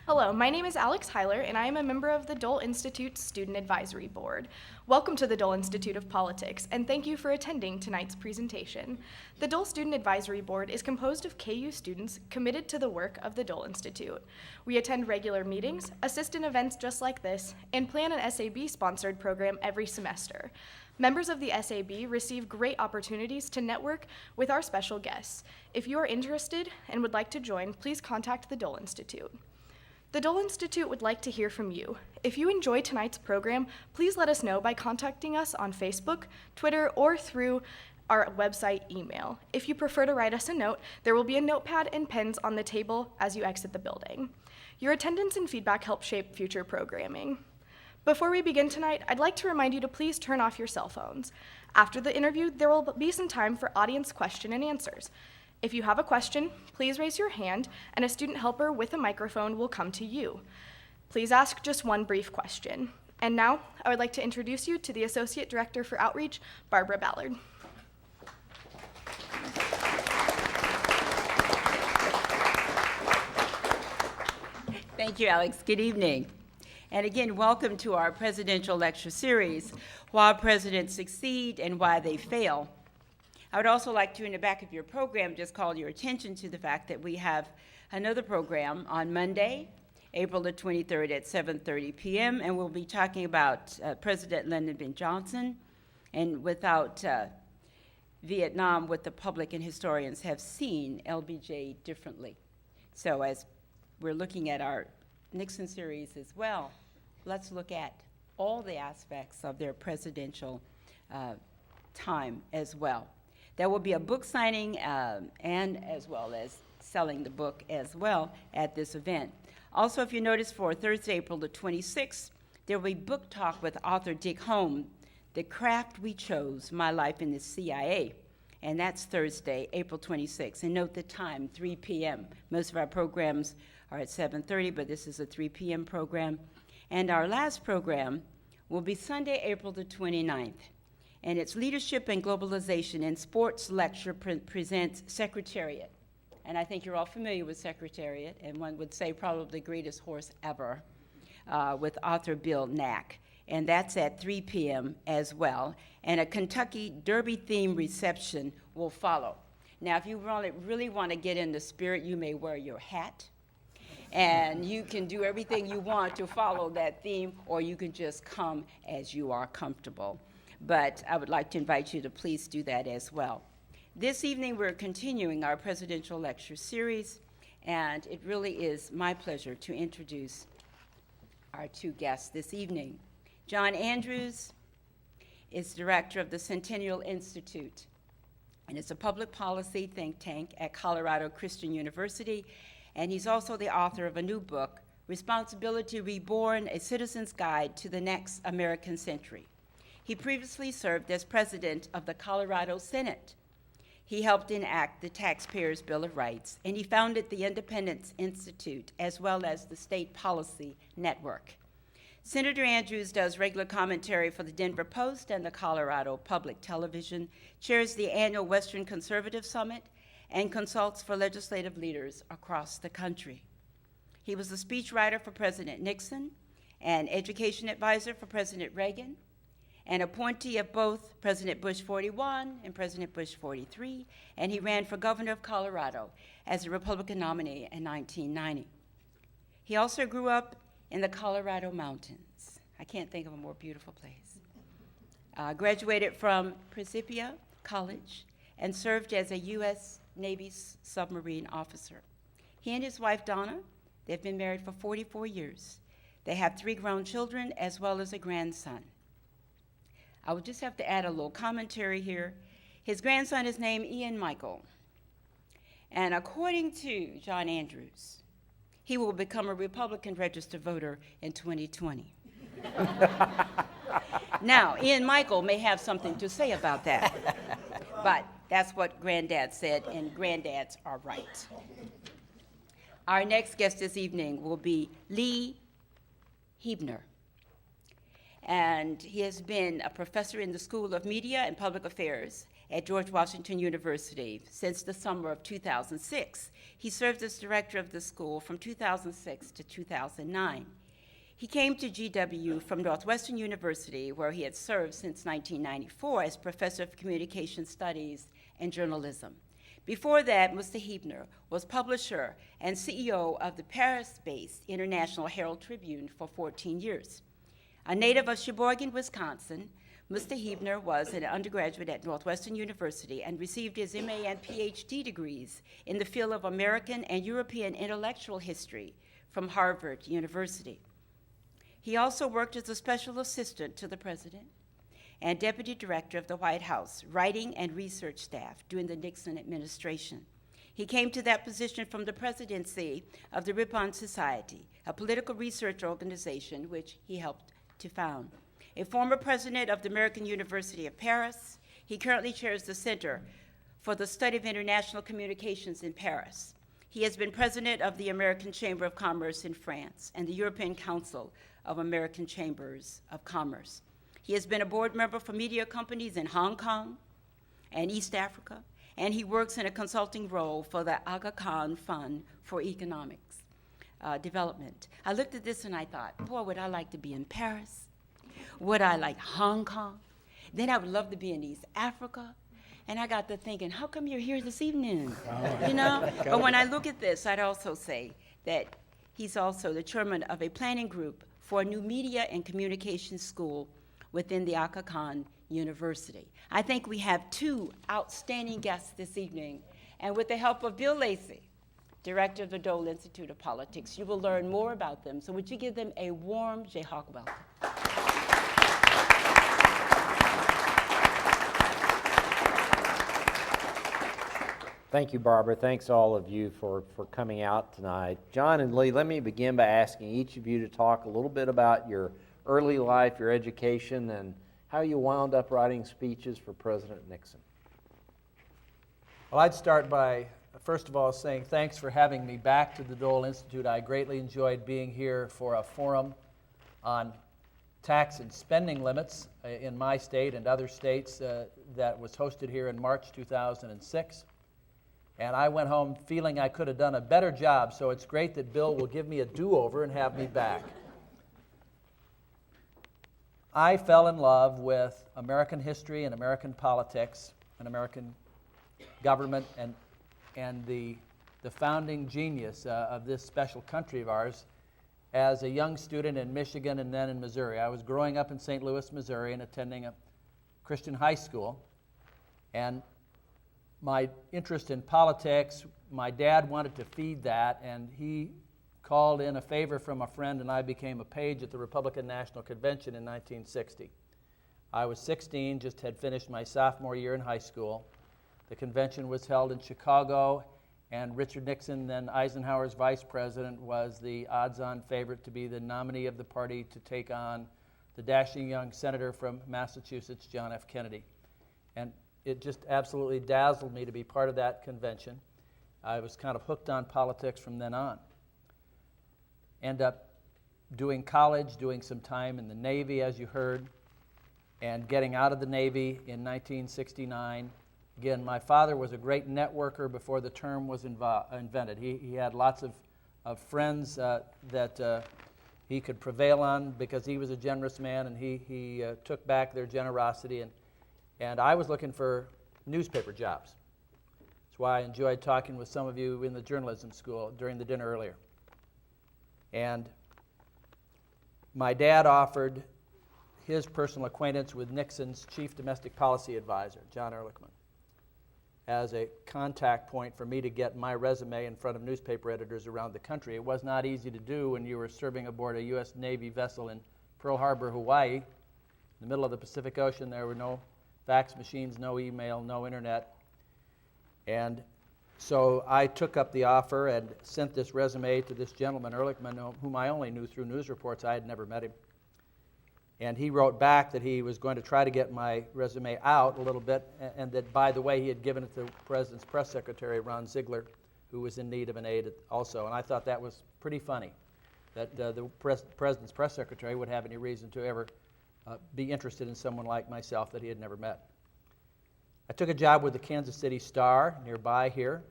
Hello, my name is Alex Heiler, and I am a member of the Dole Institute's Student Advisory Board. Welcome to the Dole Institute of Politics, and thank you for attending tonight's presentation. The Dole Student Advisory Board is composed of KU students committed to the work of the Dole Institute. We attend regular meetings, assist in events just like this, and plan an SAB-sponsored program every semester. Members of the SAB receive great opportunities to network with our special guests. If you are interested and would like to join, please contact the Dole Institute. The Dole Institute would like to hear from you. If you enjoy tonight's program, please let us know by contacting us on Facebook, Twitter, or through our website email. If you prefer to write us a note, there will be a notepad and pens on the table as you exit the building. Your attendance and feedback help shape future programming. Before we begin tonight, I'd like to remind you to please turn off your cell phones. After the interview, there will be some time for audience question and answers. If you have a question, please raise your hand, and a student helper with a microphone will come to you. Please ask just one brief question. And now, I would like to introduce you to the Associate Director for Outreach, Barbara Ballard. Thank you, Alex. Good evening. And again, welcome to our presidential lecture series, Why Presidents Succeed and Why They Fail. I would also like to, in the back of your program, just call your attention to the fact that we have another program on Monday, April the 23rd at 7:30 p.m., and we'll be talking about President Lyndon B. Johnson, and without Vietnam, what the public and historians have seen LBJ differently. So as we're looking at our Nixon series as well, let's look at all the aspects of their presidential time as well. There will be a book signing and as well as selling the book as well at this event. Also, if you notice, for Thursday, April the 26th, there will be book talk with author Dick Holm, The Craft We Chose, My Life in the CIA. And that's Thursday, April 26th. And note the time, 3 p.m. Most of our programs are at 7:30, but this is a 3 p.m. program. And our last program will be Sunday, April the 29th. And it's Leadership and Globalization and Sports Lecture presents Secretariat. And I think you're all familiar with Secretariat, and one would say probably the greatest horse ever, with author Bill Knack. And that's at 3 p.m. as well. And a Kentucky Derby theme reception will follow. Now, if you really want to get in the spirit, you may wear your hat. And you can do everything you want to follow that theme, or you can just come as you are comfortable. But I would like to invite you to please do that as well. This evening, we're continuing our presidential lecture series, and it really is my pleasure to introduce our two guests this evening. John Andrews is director of the Centennial Institute, and it's a public policy think tank at Colorado Christian University, and he's also the author of a new book, Responsibility Reborn, A Citizen's Guide to the Next American Century. He previously served as president of the Colorado Senate. He helped enact the Taxpayers' Bill of Rights, and he founded the Independence Institute, as well as the State Policy Network. Senator Andrews does regular commentary for the Denver Post and the Colorado Public Television, chairs the annual Western Conservative Summit, and consults for legislative leaders across the country. He was a speechwriter for President Nixon, an education advisor for President Reagan, an appointee of both President Bush 41 and President Bush 43, and he ran for governor of Colorado as a Republican nominee in 1990. He also grew up in the Colorado mountains. I can't think of a more beautiful place. Graduated from Principia College and served as a U.S. Navy submarine officer. He and his wife, Donna, they've been married for 44 years. They have 3 grown children as well as a grandson. I would just have to add a little commentary here. His grandson is named Ian Michael. And according to John Andrews, he will become a Republican registered voter in 2020. Now, Ian Michael may have something to say about that, but that's what Granddad said, and granddads are right. Our next guest this evening will be Lee Huebner. And he has been a professor in the School of Media and Public Affairs at George Washington University since the summer of 2006. He served as director of the school from 2006 to 2009. He came to GW from Northwestern University, where he had served since 1994 as professor of communication studies and journalism. Before that, Mr. Huebner was publisher and CEO of the Paris-based International Herald Tribune for 14 years. A native of Sheboygan, Wisconsin, Mr. Huebner was an undergraduate at Northwestern University and received his MA and PhD degrees in the field of American and European intellectual history from Harvard University. He also worked as a special assistant to the president and deputy director of the White House, writing and research staff during the Nixon administration. He came to that position from the presidency of the Ripon Society, a political research organization which he helped to found. A former president of the American University of Paris, he currently chairs the Center for the Study of International Communications in Paris. He has been president of the American Chamber of Commerce in France and the European Council of American Chambers of Commerce. He has been a board member for media companies in Hong Kong and East Africa, and he works in a consulting role for the Aga Khan Fund for Economics Development. I looked at this and I thought, boy, would I like to be in Paris? Would I like Hong Kong? Then I would love to be in East Africa. And I got to thinking, how come you're here this evening? You know? But when I look at this, I'd also say that he's also the chairman of a planning group for a new media and communications school within the Aga Khan University. I think we have two outstanding guests this evening, and with the help of Bill Lacey, director of the Dole Institute of Politics, you will learn more about them. So would you give them a warm Jayhawk welcome? Thank you, Barbara. Thanks all of you for coming out tonight. John and Lee, let me begin by asking each of you to talk a little bit about your early life, your education, and how you wound up writing speeches for President Nixon. Well, I'd start by, first of all, saying thanks for having me back to the Dole Institute. I greatly enjoyed being here for a forum on tax and spending limits in my state and other states that was hosted here in March 2006. And I went home feeling I could have done a better job, so it's great that Bill will give me a do-over and have me back. I fell in love with American history and American politics and American government and the founding genius of this special country of ours as a young student in Michigan and then in Missouri. I was growing up in St. Louis, Missouri, and attending a Christian high school. And my interest in politics, my dad wanted to feed that, and he called in a favor from a friend, and I became a page at the Republican National Convention in 1960. I was 16, just had finished my sophomore year in high school. The convention was held in Chicago, and Richard Nixon, then Eisenhower's vice president, was the odds-on favorite to be the nominee of the party to take on the dashing young senator from Massachusetts, John F. Kennedy. And it just absolutely dazzled me to be part of that convention. I was kind of hooked on politics from then on. Ended up doing college, doing some time in the Navy, as you heard, and getting out of the Navy in 1969. Again, my father was a great networker before the term was invented. He had lots of friends that he could prevail on because he was a generous man, and he took back their generosity. And I was looking for newspaper jobs. That's why I enjoyed talking with some of you in the journalism school during the dinner earlier. And my dad offered his personal acquaintance with Nixon's chief domestic policy advisor, John Ehrlichman, as a contact point for me to get my resume in front of newspaper editors around the country. It was not easy to do when you were serving aboard a U.S. Navy vessel in Pearl Harbor, Hawaii. In the middle of the Pacific Ocean, there were no fax machines, no email, no internet. And so I took up the offer and sent this resume to this gentleman, Ehrlichman, whom I only knew through news reports. I had never met him. And he wrote back that he was going to try to get my resume out a little bit, and that, by the way, he had given it to the President's press secretary, Ron Ziegler, who was in need of an aide also. And I thought that was pretty funny, that the President's press secretary would have any reason to ever be interested in someone like myself that he had never met. I took a job with the Kansas City Star nearby here.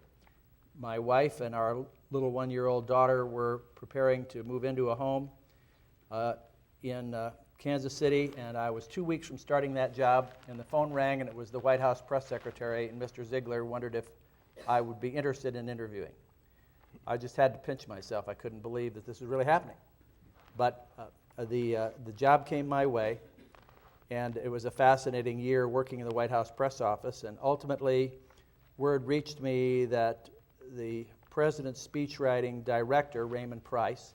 My wife and our little one-year-old daughter were preparing to move into a home in Kansas City, and I was 2 weeks from starting that job, and the phone rang, and it was the White House press secretary, and Mr. Ziegler wondered if I would be interested in interviewing. I just had to pinch myself. I couldn't believe that this was really happening. But the job came my way, and it was a fascinating year working in the White House press office, and ultimately word reached me that the president's speechwriting director, Raymond Price,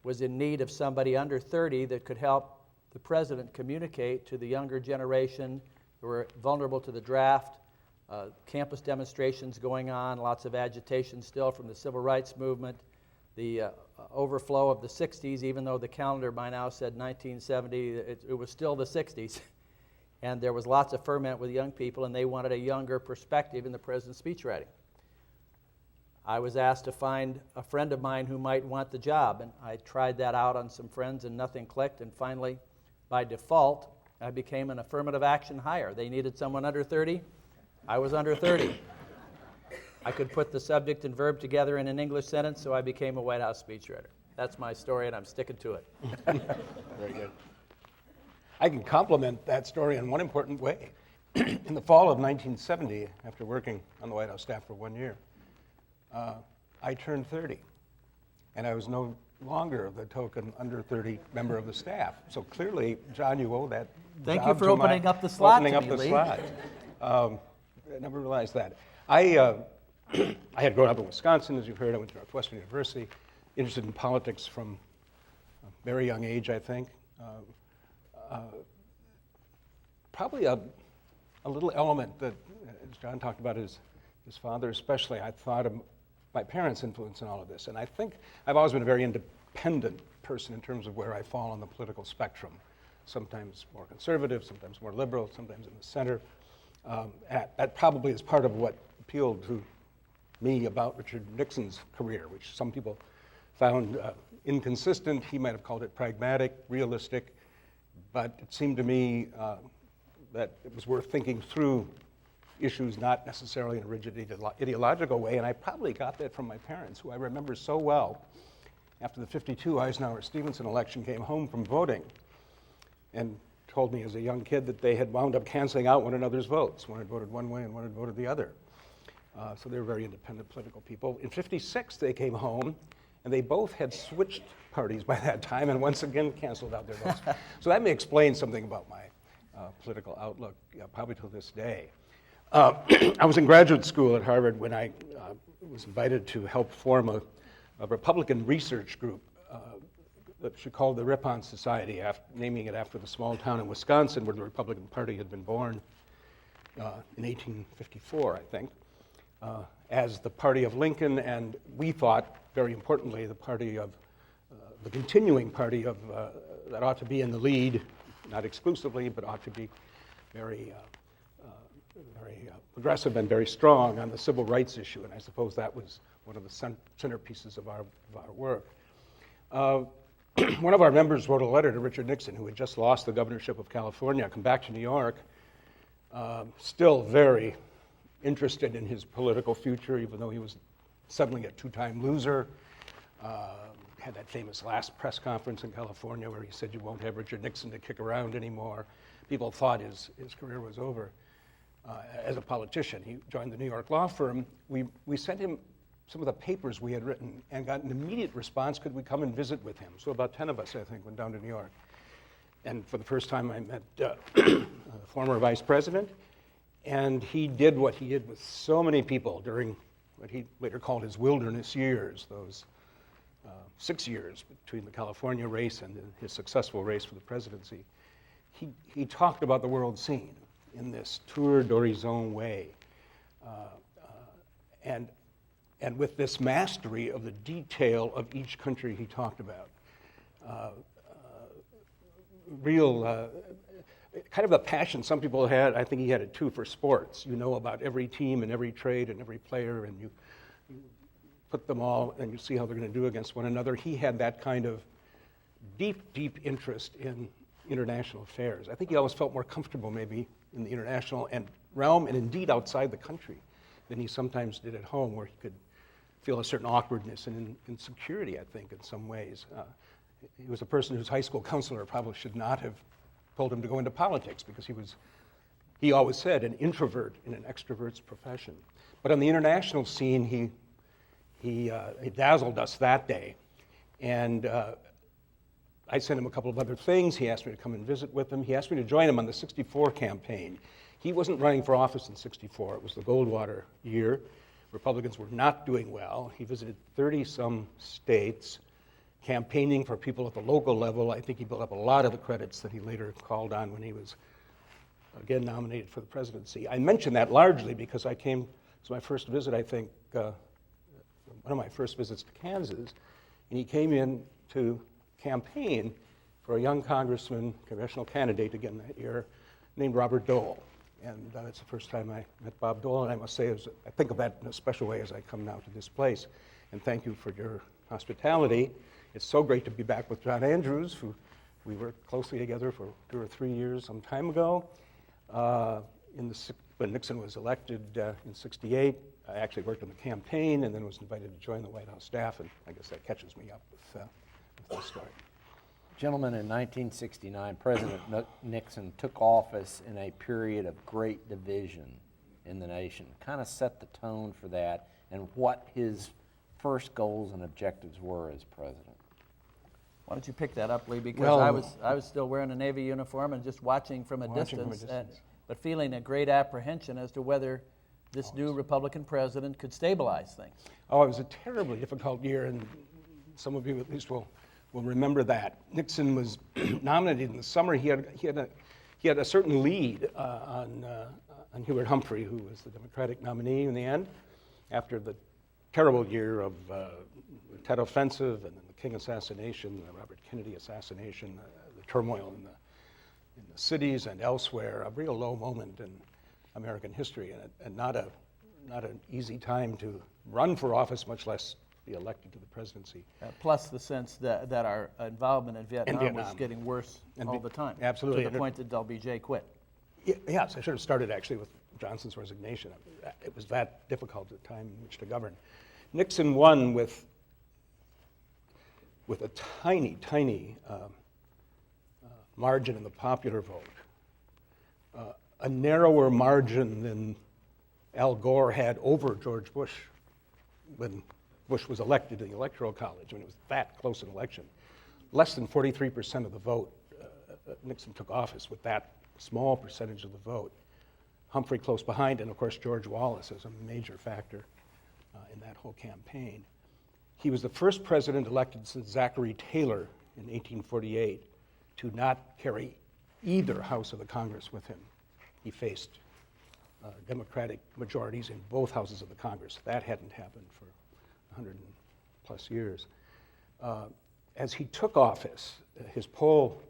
was in need of somebody under 30 that could help the president communicate to the younger generation who were vulnerable to the draft, campus demonstrations going on, lots of agitation still from the civil rights movement, the overflow of the 60s, even though the calendar by now said 1970, it was still the 60s. And there was lots of ferment with young people, and they wanted a younger perspective in the president's speechwriting. I was asked to find a friend of mine who might want the job, and I tried that out on some friends and nothing clicked, and finally, by default, I became an affirmative action hire. They needed someone under 30. I was under 30. I could put the subject and verb together in an English sentence, so I became a White House speechwriter. That's my story, and I'm sticking to it. Very good. I can complement that story in one important way. In the fall of 1970, after working on the White House staff for 1 year, I turned 30, and I was no longer the token under 30 member of the staff. So clearly, John, you owe that. Thank you for opening up the slot opening to up me, the Lee. slot. I never realized that. I had grown up in Wisconsin, as you've heard. I went to Northwestern University, interested in politics from a very young age, I think. Probably a little element that, as John talked about his father especially, I thought of my parents' influence in all of this. And I think I've always been a very independent person in terms of where I fall on the political spectrum. Sometimes more conservative, sometimes more liberal, sometimes in the center. That probably is part of what appealed to me about Richard Nixon's career, which some people found inconsistent. He might have called it pragmatic, realistic, but it seemed to me that it was worth thinking through issues not necessarily in a rigid ideological way, and I probably got that from my parents, who I remember so well. After the '52 Eisenhower-Stevenson election, came home from voting and told me as a young kid that they had wound up canceling out one another's votes. One had voted one way and one had voted the other. So they were very independent political people. In '56, they came home, and they both had switched parties by that time and once again canceled out their votes. So that may explain something about my political outlook, probably to this day. I was in graduate school at Harvard when I was invited to help form a Republican research group that she called the Ripon Society, naming it after the small town in Wisconsin where the Republican Party had been born in 1854, I think, as the party of Lincoln, and we thought, very importantly, the party of the continuing party of that ought to be in the lead, not exclusively, but ought to be very progressive and very strong on the civil rights issue, and I suppose that was one of the centerpieces of our work. One of our members wrote a letter to Richard Nixon, who had just lost the governorship of California, come back to New York, still very interested in his political future, even though he was suddenly a two-time loser. Had that famous last press conference in California where he said, "You won't have Richard Nixon to kick around anymore." People thought his career was over. As a politician, he joined the New York law firm. We sent him some of the papers we had written and got an immediate response, could we come and visit with him? So about 10 of us, I think, went down to New York. And for the first time, I met the former vice president, and he did what he did with so many people during what he later called his wilderness years, those 6 years between the California race and his successful race for the presidency. He talked about the world scene in this tour d'horizon way, and with this mastery of the detail of each country he talked about. Real, kind of a passion some people had, I think he had it too, for sports. You know about every team and every trade and every player, and you put them all and you see how they're going to do against one another. He had that kind of deep, deep interest in international affairs. I think he always felt more comfortable maybe in the international and realm, and indeed outside the country, than he sometimes did at home, where he could feel a certain awkwardness and insecurity, I think, in some ways. He was a person whose high school counselor probably should not have told him to go into politics, because he always said, an introvert in an extrovert's profession. But on the international scene, he dazzled us that day. And I sent him a couple of other things. He asked me to come and visit with him. He asked me to join him on the '64 campaign. He wasn't running for office in '64. It was the Goldwater year. Republicans were not doing well. He visited 30-some states, campaigning for people at the local level. I think he built up a lot of the credits that he later called on when he was again nominated for the presidency. I mention that largely because it was my first visit, I think, one of my first visits to Kansas, and he came in to campaign for a young congressman, congressional candidate again that year, named Robert Dole. And that's the first time I met Bob Dole, and I must say, I think of that in a special way as I come now to this place. And thank you for your hospitality. It's so great to be back with John Andrews, who we worked closely together for 2 or 3 years some time ago. When Nixon was elected in '68, I actually worked on the campaign and then was invited to join the White House staff, and I guess that catches me up with this story. Gentlemen, in 1969, President Nixon took office in a period of great division in the nation. Kind of set the tone for that and what his first goals and objectives were as president. Why don't you pick that up, Lee? Because Well, I was still wearing a Navy uniform and just watching from a distance. But feeling a great apprehension as to whether this new Republican president could stabilize things. Oh, it was a terribly difficult year, and some of you at least will remember that. Nixon was nominated in the summer. He had a certain lead on Hubert Humphrey, who was the Democratic nominee in the end, after the terrible year of the Tet Offensive and then the King assassination, the Robert Kennedy assassination, the turmoil in the cities and elsewhere, a real low moment in American history, and not an easy time to run for office, much less be elected to the presidency. Plus the sense that our involvement in Vietnam was getting worse all the time. Absolutely. To the point that LBJ quit. Yes, I should have started actually with Johnson's resignation. It was that difficult a time in which to govern. Nixon won with a tiny margin in the popular vote, a narrower margin than Al Gore had over George Bush when Bush was elected to the Electoral College. I mean, it was that close an election. Less than 43% of the vote. Nixon took office with that small percentage of the vote. Humphrey close behind, and of course George Wallace is a major factor in that whole campaign. He was the first president elected since Zachary Taylor in 1848 to not carry either house of the Congress with him. He faced Democratic majorities in both houses of the Congress. That hadn't happened for 100+ years. As he took office, his poll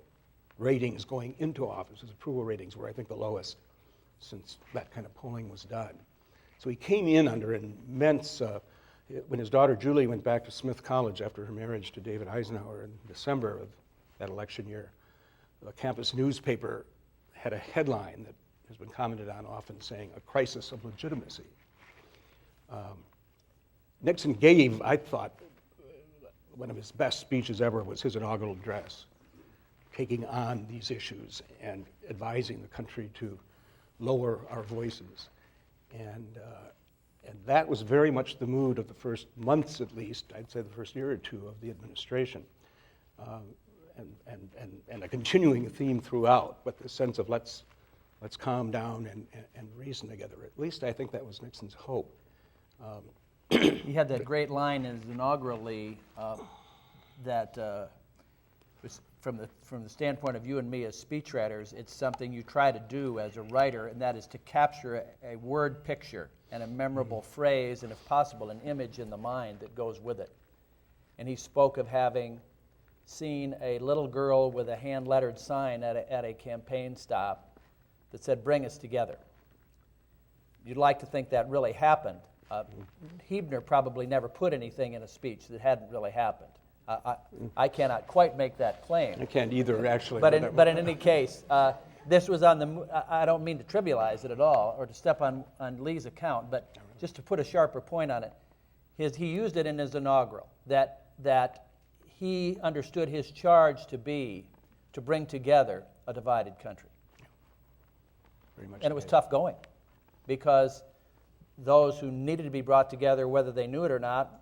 ratings going into office, his approval ratings were, I think, the lowest since that kind of polling was done. So he came in under immense, when his daughter Julie went back to Smith College after her marriage to David Eisenhower in December of that election year, the campus newspaper had a headline that has been commented on often saying, "A crisis of legitimacy." Nixon gave, I thought, one of his best speeches ever was his inaugural address, taking on these issues and advising the country to lower our voices. And that was very much the mood of the first months, at least, I'd say the first year or two of the administration. And a continuing theme throughout, but the sense of let's calm down and reason together. At least I think that was Nixon's hope. He had that great line in his inaugurally that was from the standpoint of you and me as speechwriters, it's something you try to do as a writer, and that is to capture a word picture and a memorable phrase, and if possible, an image in the mind that goes with it. And he spoke of having seen a little girl with a hand-lettered sign at a campaign stop that said, "Bring us together." You'd like to think that really happened. Huebner probably never put anything in a speech that hadn't really happened. I cannot quite make that claim. I can't either, actually. But in any case, this was on the, I don't mean to trivialize it at all or to step on Lee's account, but just to put a sharper point on it, he used it in his inaugural, that he understood his charge to be to bring together a divided country. Very much And it was the case. tough going because those who needed to be brought together, whether they knew it or not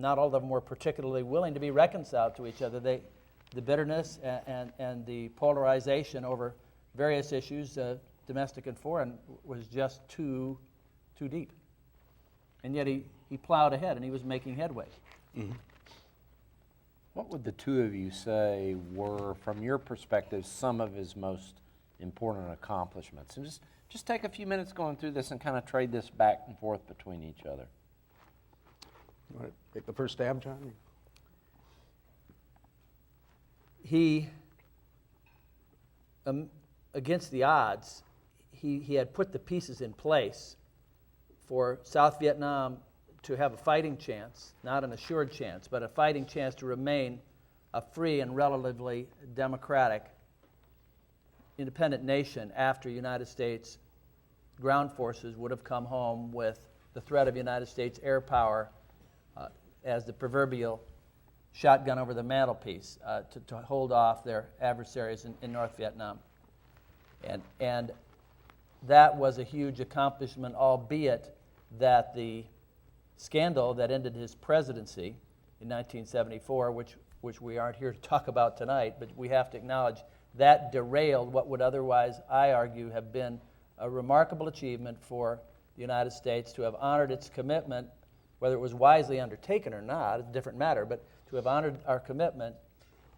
all of them were particularly willing to be reconciled to each other. The bitterness and the polarization over various issues, domestic and foreign, was just too deep. And yet he plowed ahead and he was making headway. Mm-hmm. What would the two of you say were, from your perspective, some of his most important accomplishments? And just take a few minutes going through this and kind of trade this back and forth between each other. You want to take the first stab, John? He, against the odds, he had put the pieces in place for South Vietnam to have a fighting chance, not an assured chance, but a fighting chance to remain a free and relatively democratic, independent nation after United States ground forces would have come home with the threat of United States air power as the proverbial shotgun over the mantelpiece to hold off their adversaries in North Vietnam. And that was a huge accomplishment, albeit that the scandal that ended his presidency in 1974, which we aren't here to talk about tonight, but we have to acknowledge that derailed what would otherwise, I argue, have been a remarkable achievement for the United States to have honored its commitment, whether it was wisely undertaken or not, it's a different matter, but to have honored our commitment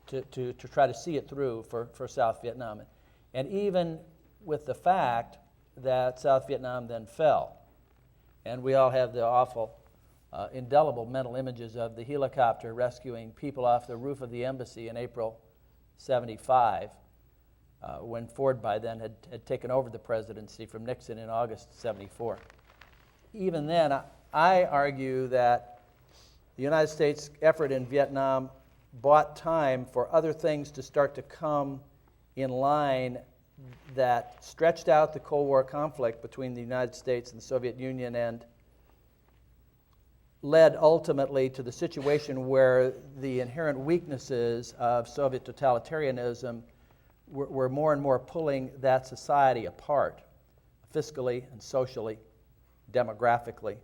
to try to see it through for South Vietnam. And even with the fact that South Vietnam then fell, and we all have the awful, indelible mental images of the helicopter rescuing people off the roof of the embassy in April 75, when Ford by then had taken over the presidency from Nixon in August 74. Even then, I argue that the United States effort in Vietnam bought time for other things to start to come in line that stretched out the Cold War conflict between the United States and the Soviet Union and led ultimately to the situation where the inherent weaknesses of Soviet totalitarianism were more and more pulling that society apart, fiscally and socially, demographically,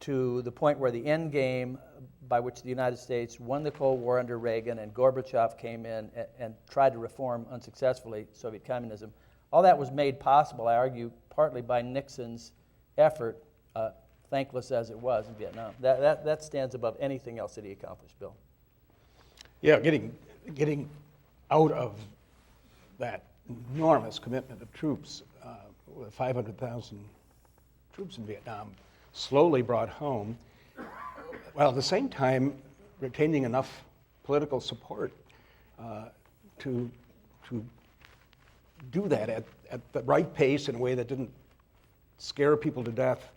to the point where the end game by which the United States won the Cold War under Reagan and Gorbachev came in and tried to reform unsuccessfully Soviet communism. All that was made possible, I argue, partly by Nixon's effort, thankless as it was in Vietnam. That stands above anything else that he accomplished, Bill. Yeah, getting out of that enormous commitment of troops, with 500,000 troops in Vietnam, slowly brought home, while at the same time retaining enough political support to do that at the right pace in a way that didn't scare people to death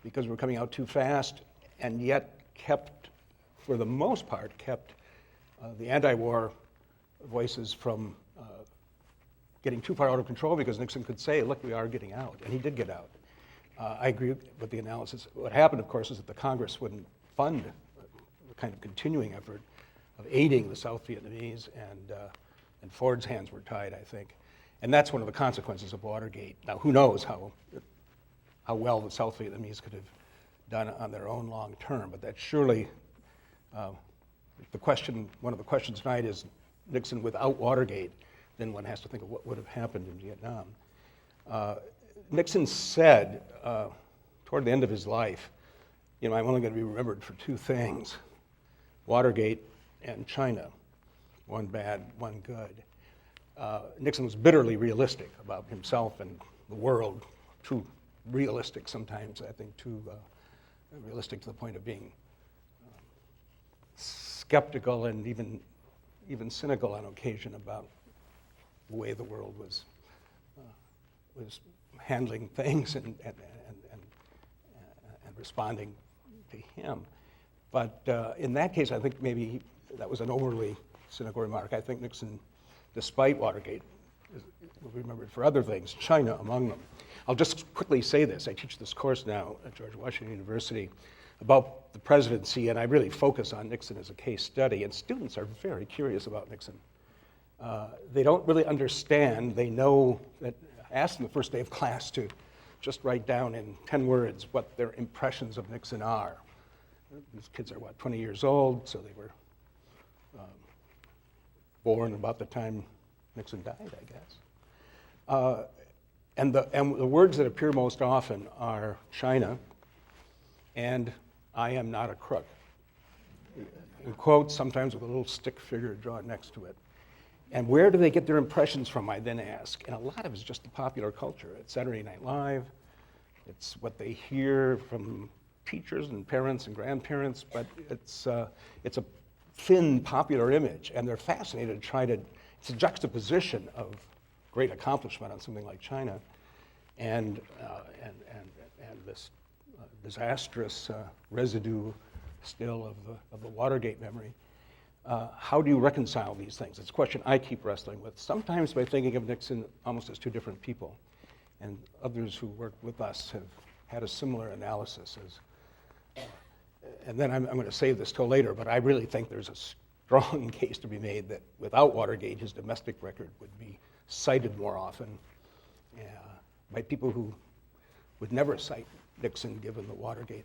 because we're coming out too fast, and yet kept, for the most part, the anti-war voices from getting too far out of control, because Nixon could say, look, we are getting out, and he did get out. I agree with the analysis. What happened, of course, is that the Congress wouldn't fund the kind of continuing effort of aiding the South Vietnamese, and Ford's hands were tied, I think. And that's one of the consequences of Watergate. Now, who knows how well the South Vietnamese could have done on their own long term, but that surely, one of the questions tonight is Nixon without Watergate, then one has to think of what would have happened in Vietnam. Nixon said toward the end of his life, I'm only going to be remembered for two things, Watergate and China, one bad, one good. Nixon was bitterly realistic about himself and the world, too realistic sometimes, I think, too realistic to the point of being skeptical and even cynical on occasion about the way the world was handling things and responding to him. But in that case, I think maybe that was an overly cynical remark. I think Nixon, despite Watergate, will be remembered for other things, China among them. I'll just quickly say this. I teach this course now at George Washington University about the presidency, and I really focus on Nixon as a case study, and students are very curious about Nixon. They don't really understand. They know that I asked them the first day of class to just write down in 10 words what their impressions of Nixon are. These kids are, 20 years old, so they were born about the time Nixon died, I guess. And the words that appear most often are China and I am not a crook. In quotes, sometimes with a little stick figure drawn next to it. And where do they get their impressions from, I then ask. And a lot of it's just the popular culture. It's Saturday Night Live. It's what they hear from teachers and parents and grandparents, but it's a thin popular image, and they're fascinated to try to, it's a juxtaposition of great accomplishment on something like China and this disastrous residue still of the Watergate memory. How do you reconcile these things? It's a question I keep wrestling with, sometimes by thinking of Nixon almost as two different people. And others who work with us have had a similar analysis. And then I'm going to save this till later, but I really think there's a strong case to be made that without Watergate, his domestic record would be cited more often by people who would never cite Nixon given the Watergate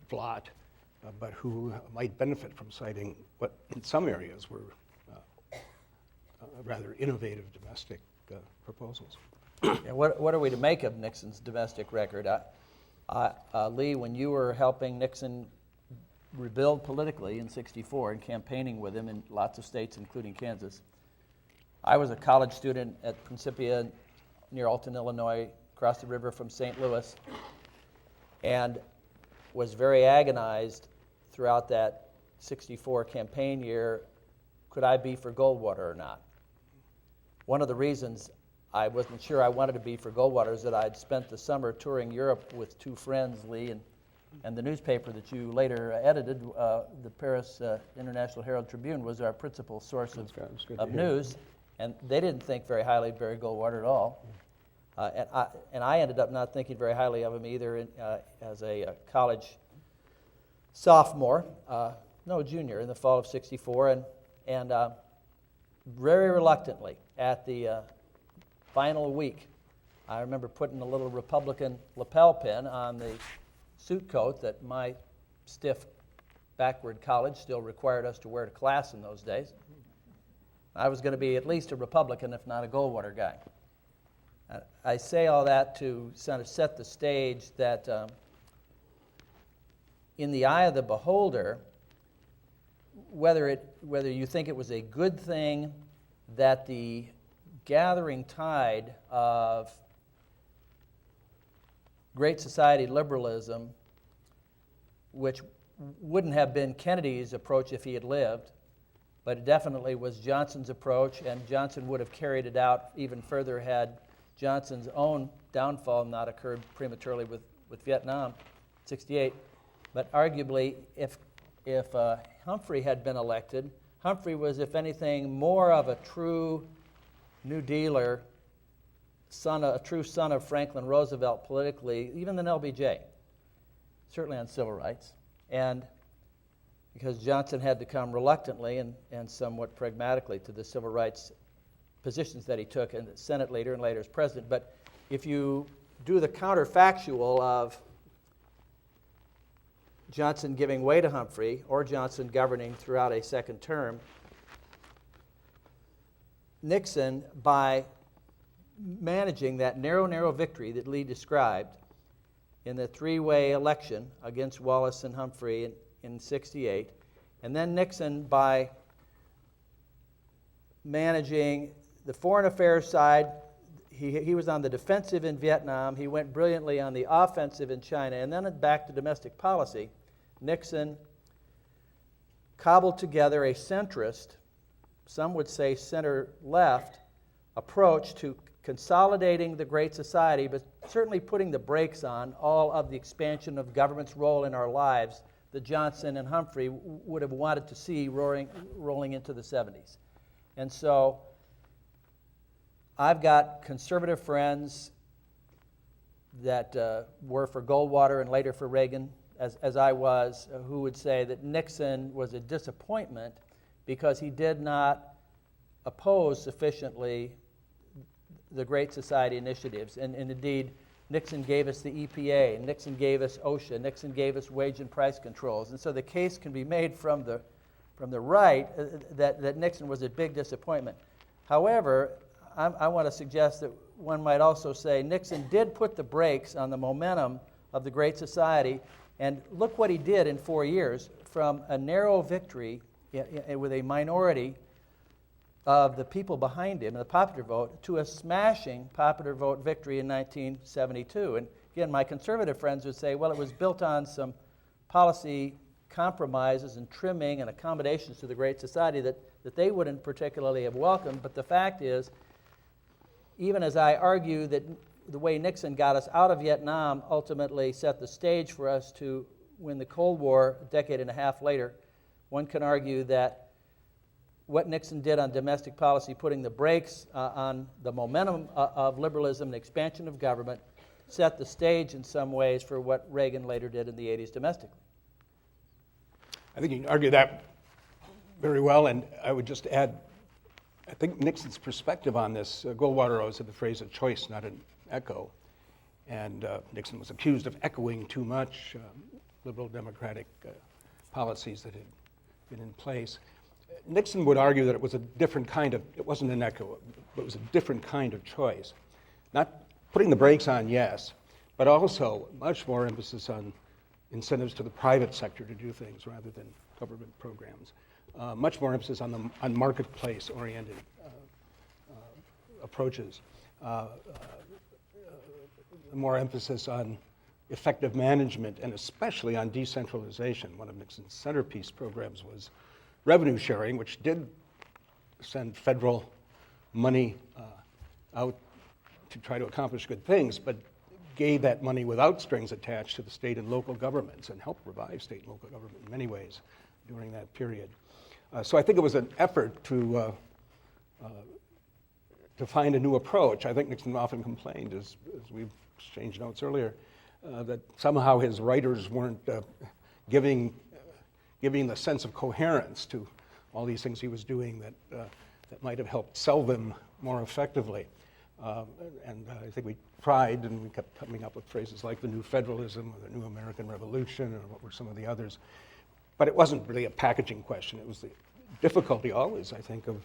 blot, but who might benefit from citing what in some areas were rather innovative domestic proposals. Yeah, what are we to make of Nixon's domestic record? Lee, when you were helping Nixon rebuild politically in '64 and campaigning with him in lots of states, including Kansas, I was a college student at Principia near Alton, Illinois, across the river from St. Louis, and was very agonized throughout that '64 campaign year. Could I be for Goldwater or not? One of the reasons I wasn't sure I wanted to be for Goldwater is that I'd spent the summer touring Europe with two friends, Lee, and the newspaper that you later edited, the Paris International Herald Tribune, was our principal source of news, and they didn't think very highly of Barry Goldwater at all. And I ended up not thinking very highly of him either as a college sophomore, junior, in the fall of '64, and very reluctantly at the final week, I remember putting a little Republican lapel pin on the suit coat that my stiff backward college still required us to wear to class in those days. I was going to be at least a Republican, if not a Goldwater guy. I say all that to sort of set the stage that in the eye of the beholder, whether you think it was a good thing that the gathering tide of Great Society liberalism, which wouldn't have been Kennedy's approach if he had lived, but it definitely was Johnson's approach, and Johnson would have carried it out even further had Johnson's own downfall not occurred prematurely with Vietnam, '68. But arguably, if Humphrey had been elected, Humphrey was, if anything, more of a true New Dealer, a true son of Franklin Roosevelt politically, even than LBJ, certainly on civil rights. And because Johnson had to come reluctantly and somewhat pragmatically to the civil rights positions that he took as Senate leader and later as president. But if you do the counterfactual of Johnson giving way to Humphrey or Johnson governing throughout a second term, Nixon, by managing that narrow victory that Lee described in the three-way election against Wallace and Humphrey in '68, and then Nixon, by managing the foreign affairs side, he was on the defensive in Vietnam, he went brilliantly on the offensive in China, and then back to domestic policy. Nixon cobbled together a centrist, some would say center-left, approach to consolidating the Great Society, but certainly putting the brakes on all of the expansion of government's role in our lives that Johnson and Humphrey would have wanted to see rolling into the '70s. And so I've got conservative friends that were for Goldwater and later for Reagan, as I was, who would say that Nixon was a disappointment because he did not oppose sufficiently the Great Society initiatives. And indeed, Nixon gave us the EPA, Nixon gave us OSHA, Nixon gave us wage and price controls. And so the case can be made from the right that Nixon was a big disappointment. However, I want to suggest that one might also say Nixon did put the brakes on the momentum of the Great Society, and look what he did in 4 years, from a narrow victory with a minority of the people behind him in the popular vote to a smashing popular vote victory in 1972. And again, my conservative friends would say, well, it was built on some policy compromises and trimming and accommodations to the Great Society that they wouldn't particularly have welcomed. But the fact is, even as I argue that the way Nixon got us out of Vietnam ultimately set the stage for us to win the Cold War a decade and a half later, one can argue that what Nixon did on domestic policy, putting the brakes on the momentum of liberalism and expansion of government, set the stage in some ways for what Reagan later did in the 80s domestically. I think you can argue that very well, and I would just add, I think Nixon's perspective on this, Goldwater always had the phrase, a choice, not an echo, and Nixon was accused of echoing too much liberal democratic policies that had been in place. Nixon would argue that it was a different kind of, it wasn't an echo, but it was a different kind of choice. Not putting the brakes on, yes, but also much more emphasis on incentives to the private sector to do things rather than government programs. Much more emphasis on marketplace-oriented approaches. More emphasis on effective management and especially on decentralization. One of Nixon's centerpiece programs was revenue sharing, which did send federal money out to try to accomplish good things, but gave that money without strings attached to the state and local governments and helped revive state and local government in many ways during that period. So I think it was an effort to find a new approach. I think Nixon often complained, as we've exchanged notes earlier, that somehow his writers weren't giving the sense of coherence to all these things he was doing that might have helped sell them more effectively. And I think we tried, and we kept coming up with phrases like the new federalism or the new American Revolution, or what were some of the others. But it wasn't really a packaging question. It was the difficulty always, I think, of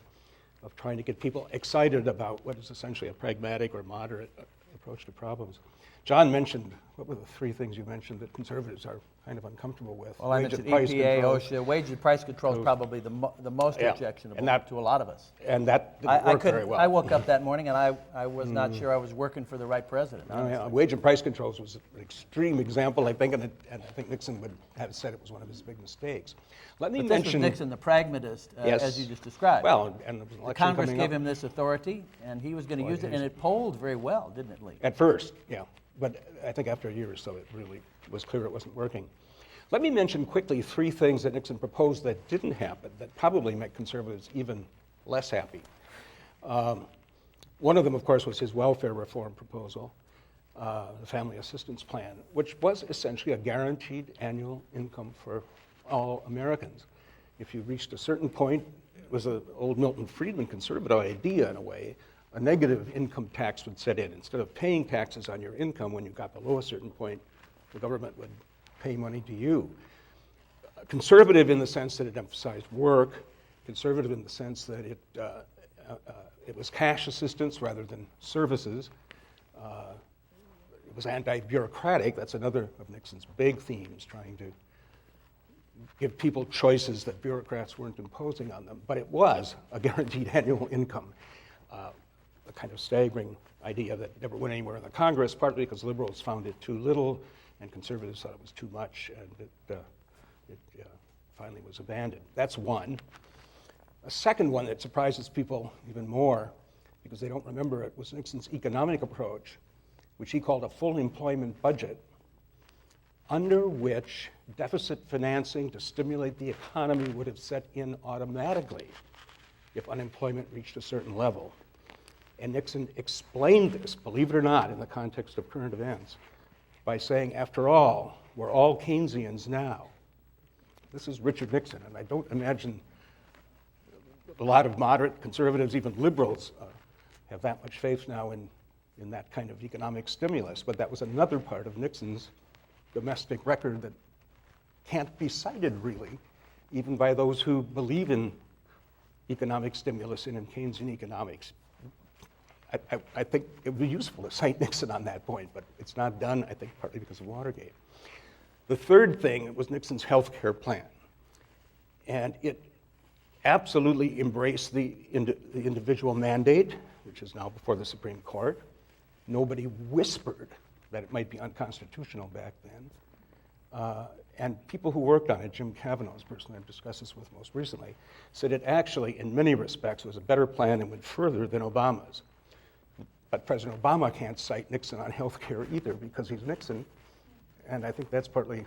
trying to get people excited about what is essentially a pragmatic or moderate approach to problems. John mentioned, what were the three things you mentioned that conservatives are kind of uncomfortable with? Well, I mentioned EPA, OSHA, wage and price control is probably the most objectionable to a lot of us. And that didn't work very well. I woke up that morning and I was not sure I was working for the right president. Wage and price controls was an extreme example, I think, and I think Nixon would have said it was one of his big mistakes. Let me mention... This was Nixon, the pragmatist, yes, as you just described. Well, and the election Congress gave him this authority, and he was going to use it, and it polled very well, didn't it, Lee? At first, yeah. But I think after a year or so, it really was clear it wasn't working. Let me mention quickly three things that Nixon proposed that didn't happen, that probably make conservatives even less happy. One of them, of course, was his welfare reform proposal, the Family Assistance Plan, which was essentially a guaranteed annual income for all Americans. If you reached a certain point, it was an old Milton Friedman conservative idea in a way, a negative income tax would set in. Instead of paying taxes on your income when you got below a certain point, the government would pay money to you. Conservative in the sense that it emphasized work, conservative in the sense that it was cash assistance rather than services. It was anti-bureaucratic. That's another of Nixon's big themes, trying to give people choices that bureaucrats weren't imposing on them. But it was a guaranteed annual income. A kind of staggering idea that never went anywhere in the Congress, partly because liberals found it too little and conservatives thought it was too much, and it finally was abandoned. That's one. A second one that surprises people even more, because they don't remember it, was Nixon's economic approach, which he called a full employment budget, under which deficit financing to stimulate the economy would have set in automatically if unemployment reached a certain level. And Nixon explained this, believe it or not, in the context of current events, by saying, after all, we're all Keynesians now. This is Richard Nixon, and I don't imagine a lot of moderate conservatives, even liberals, have that much faith now in that kind of economic stimulus. But that was another part of Nixon's domestic record that can't be cited, really, even by those who believe in economic stimulus and in Keynesian economics. I think it would be useful to cite Nixon on that point, but it's not done, I think, partly because of Watergate. The third thing was Nixon's health care plan. And it absolutely embraced the individual mandate, which is now before the Supreme Court. Nobody whispered that it might be unconstitutional back then. And people who worked on it, Jim Kavanaugh's person I've discussed this with most recently, said it actually, in many respects, was a better plan and went further than Obama's. But President Obama can't cite Nixon on health care either because he's Nixon, and I think that's partly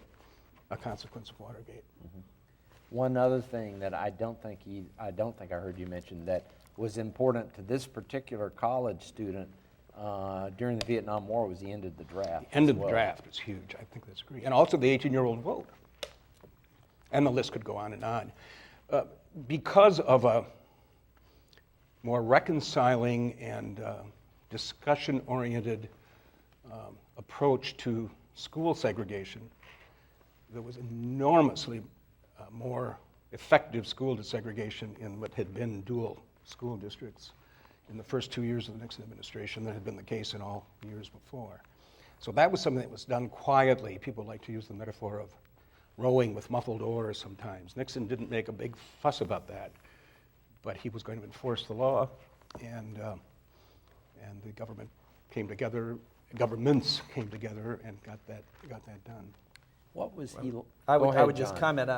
a consequence of Watergate. Mm-hmm. One other thing that I don't think I heard you mention that was important to this particular college student during the Vietnam War was the end of the draft. The end of the draft is huge. I think that's great. And also the 18-year-old vote. And the list could go on and on. Because of a more reconciling and discussion-oriented approach to school segregation, there was enormously more effective school desegregation in what had been dual school districts in the first 2 years of the Nixon administration than had been the case in all years before. So that was something that was done quietly. People like to use the metaphor of rowing with muffled oars sometimes. Nixon didn't make a big fuss about that, but he was going to enforce the law, and the governments came together and got that done. What was he? I Go ahead, would just John. comment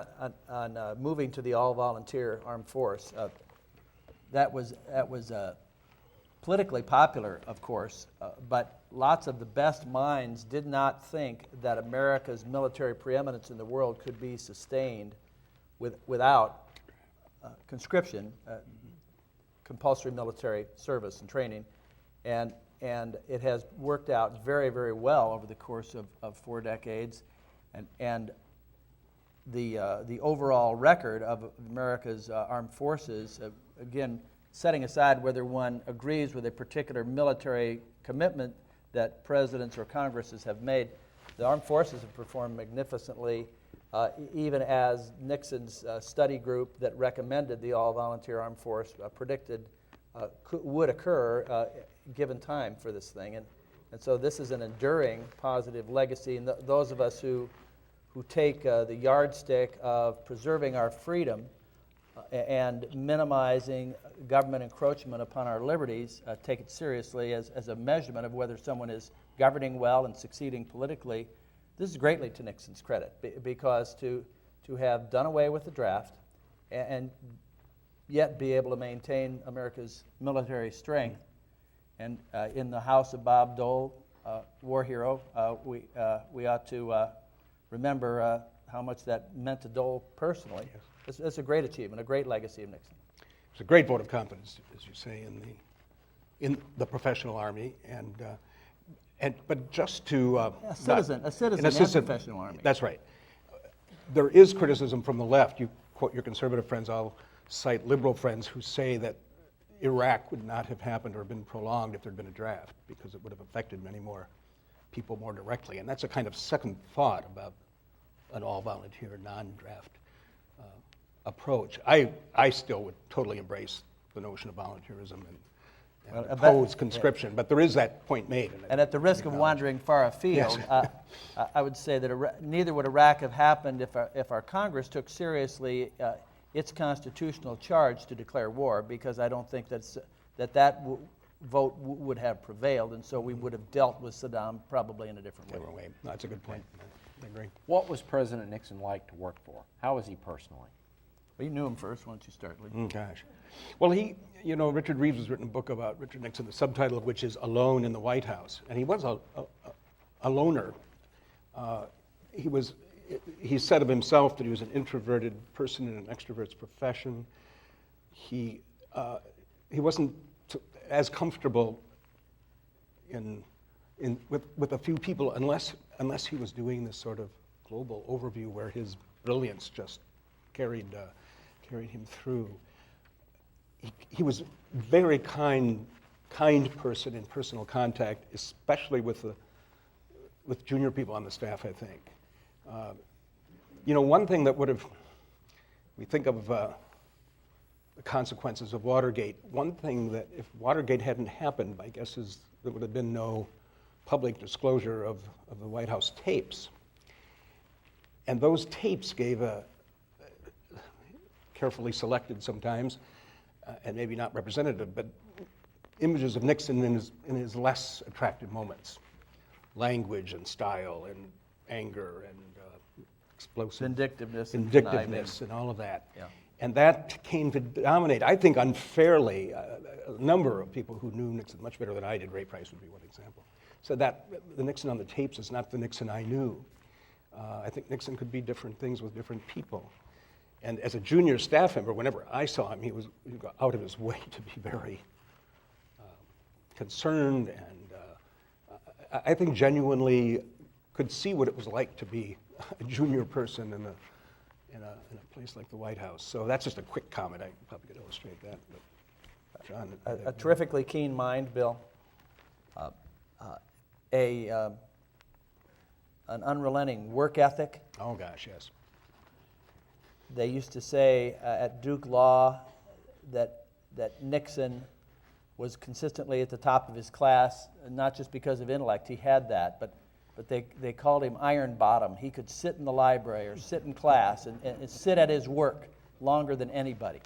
on moving to the all-volunteer armed force. That was politically popular, of course, but lots of the best minds did not think that America's military preeminence in the world could be sustained without conscription, compulsory military service and training, and it has worked out very, very well over the course of 4 decades, and the overall record of America's armed forces, again, setting aside whether one agrees with a particular military commitment that presidents or Congresses have made, the armed forces have performed magnificently, even as Nixon's study group that recommended the all-volunteer armed force predicted would occur given time for this thing. And so this is an enduring positive legacy, and those of us who take the yardstick of preserving our freedom and minimizing government encroachment upon our liberties, take it seriously as a measurement of whether someone is governing well and succeeding politically. This is greatly to Nixon's credit, because to have done away with the draft and yet be able to maintain America's military strength. And in the house of Bob Dole, war hero, we ought to remember how much that meant to Dole personally. It's a great achievement, a great legacy of Nixon. It's a great vote of confidence, as you say, in the professional army, but just to A citizen and professional army. That's right. There is criticism from the left. You quote your conservative friends. I'll cite liberal friends who say that Iraq would not have happened or been prolonged if there had been a draft, because it would have affected many more people more directly. And that's a kind of second thought about an all-volunteer, non-draft approach. I still would totally embrace the notion of volunteerism and oppose conscription, but there is that point made. And at the risk of wandering far afield, yes. I would say that neither would Iraq have happened if our Congress took seriously its constitutional charge to declare war, because I don't think that vote would have prevailed, and so we would have dealt with Saddam probably in a different way. No, that's a good point. I agree. What was President Nixon like to work for? How was he personally? Well, you knew him first. Why don't you start, Lee? Gosh. Well, Richard Reeves has written a book about Richard Nixon, the subtitle of which is Alone in the White House. And he was a loner. He said of himself that he was an introverted person in an extrovert's profession. He wasn't as comfortable with a few people, unless he was doing this sort of global overview where his brilliance just carried him through. He was very kind person in personal contact, especially with junior people on the staff, I think. One thing that we think of the consequences of Watergate. One thing that if Watergate hadn't happened, my guess is there would have been no public disclosure of the White House tapes. And those tapes gave carefully selected sometimes, and maybe not representative, but images of Nixon in his less attractive moments. Language and style and anger and explosive Vindictiveness and all of that. Yeah. And that came to dominate, I think unfairly, a number of people who knew Nixon much better than I did. Ray Price would be one example. So that the Nixon on the tapes is not the Nixon I knew. I think Nixon could be different things with different people. And as a junior staff member, whenever I saw him, he would go out of his way to be very concerned and I think genuinely could see what it was like to be a junior person in a place like the White House. So that's just a quick comment. I probably could illustrate that. But John, A terrifically keen mind, Bill. An unrelenting work ethic. oh gosh, yes. They used to say at Duke Law that Nixon was consistently at the top of his class, not just because of intellect, he had that, but they called him iron bottom. He could sit in the library or sit in class and sit at his work longer than anybody.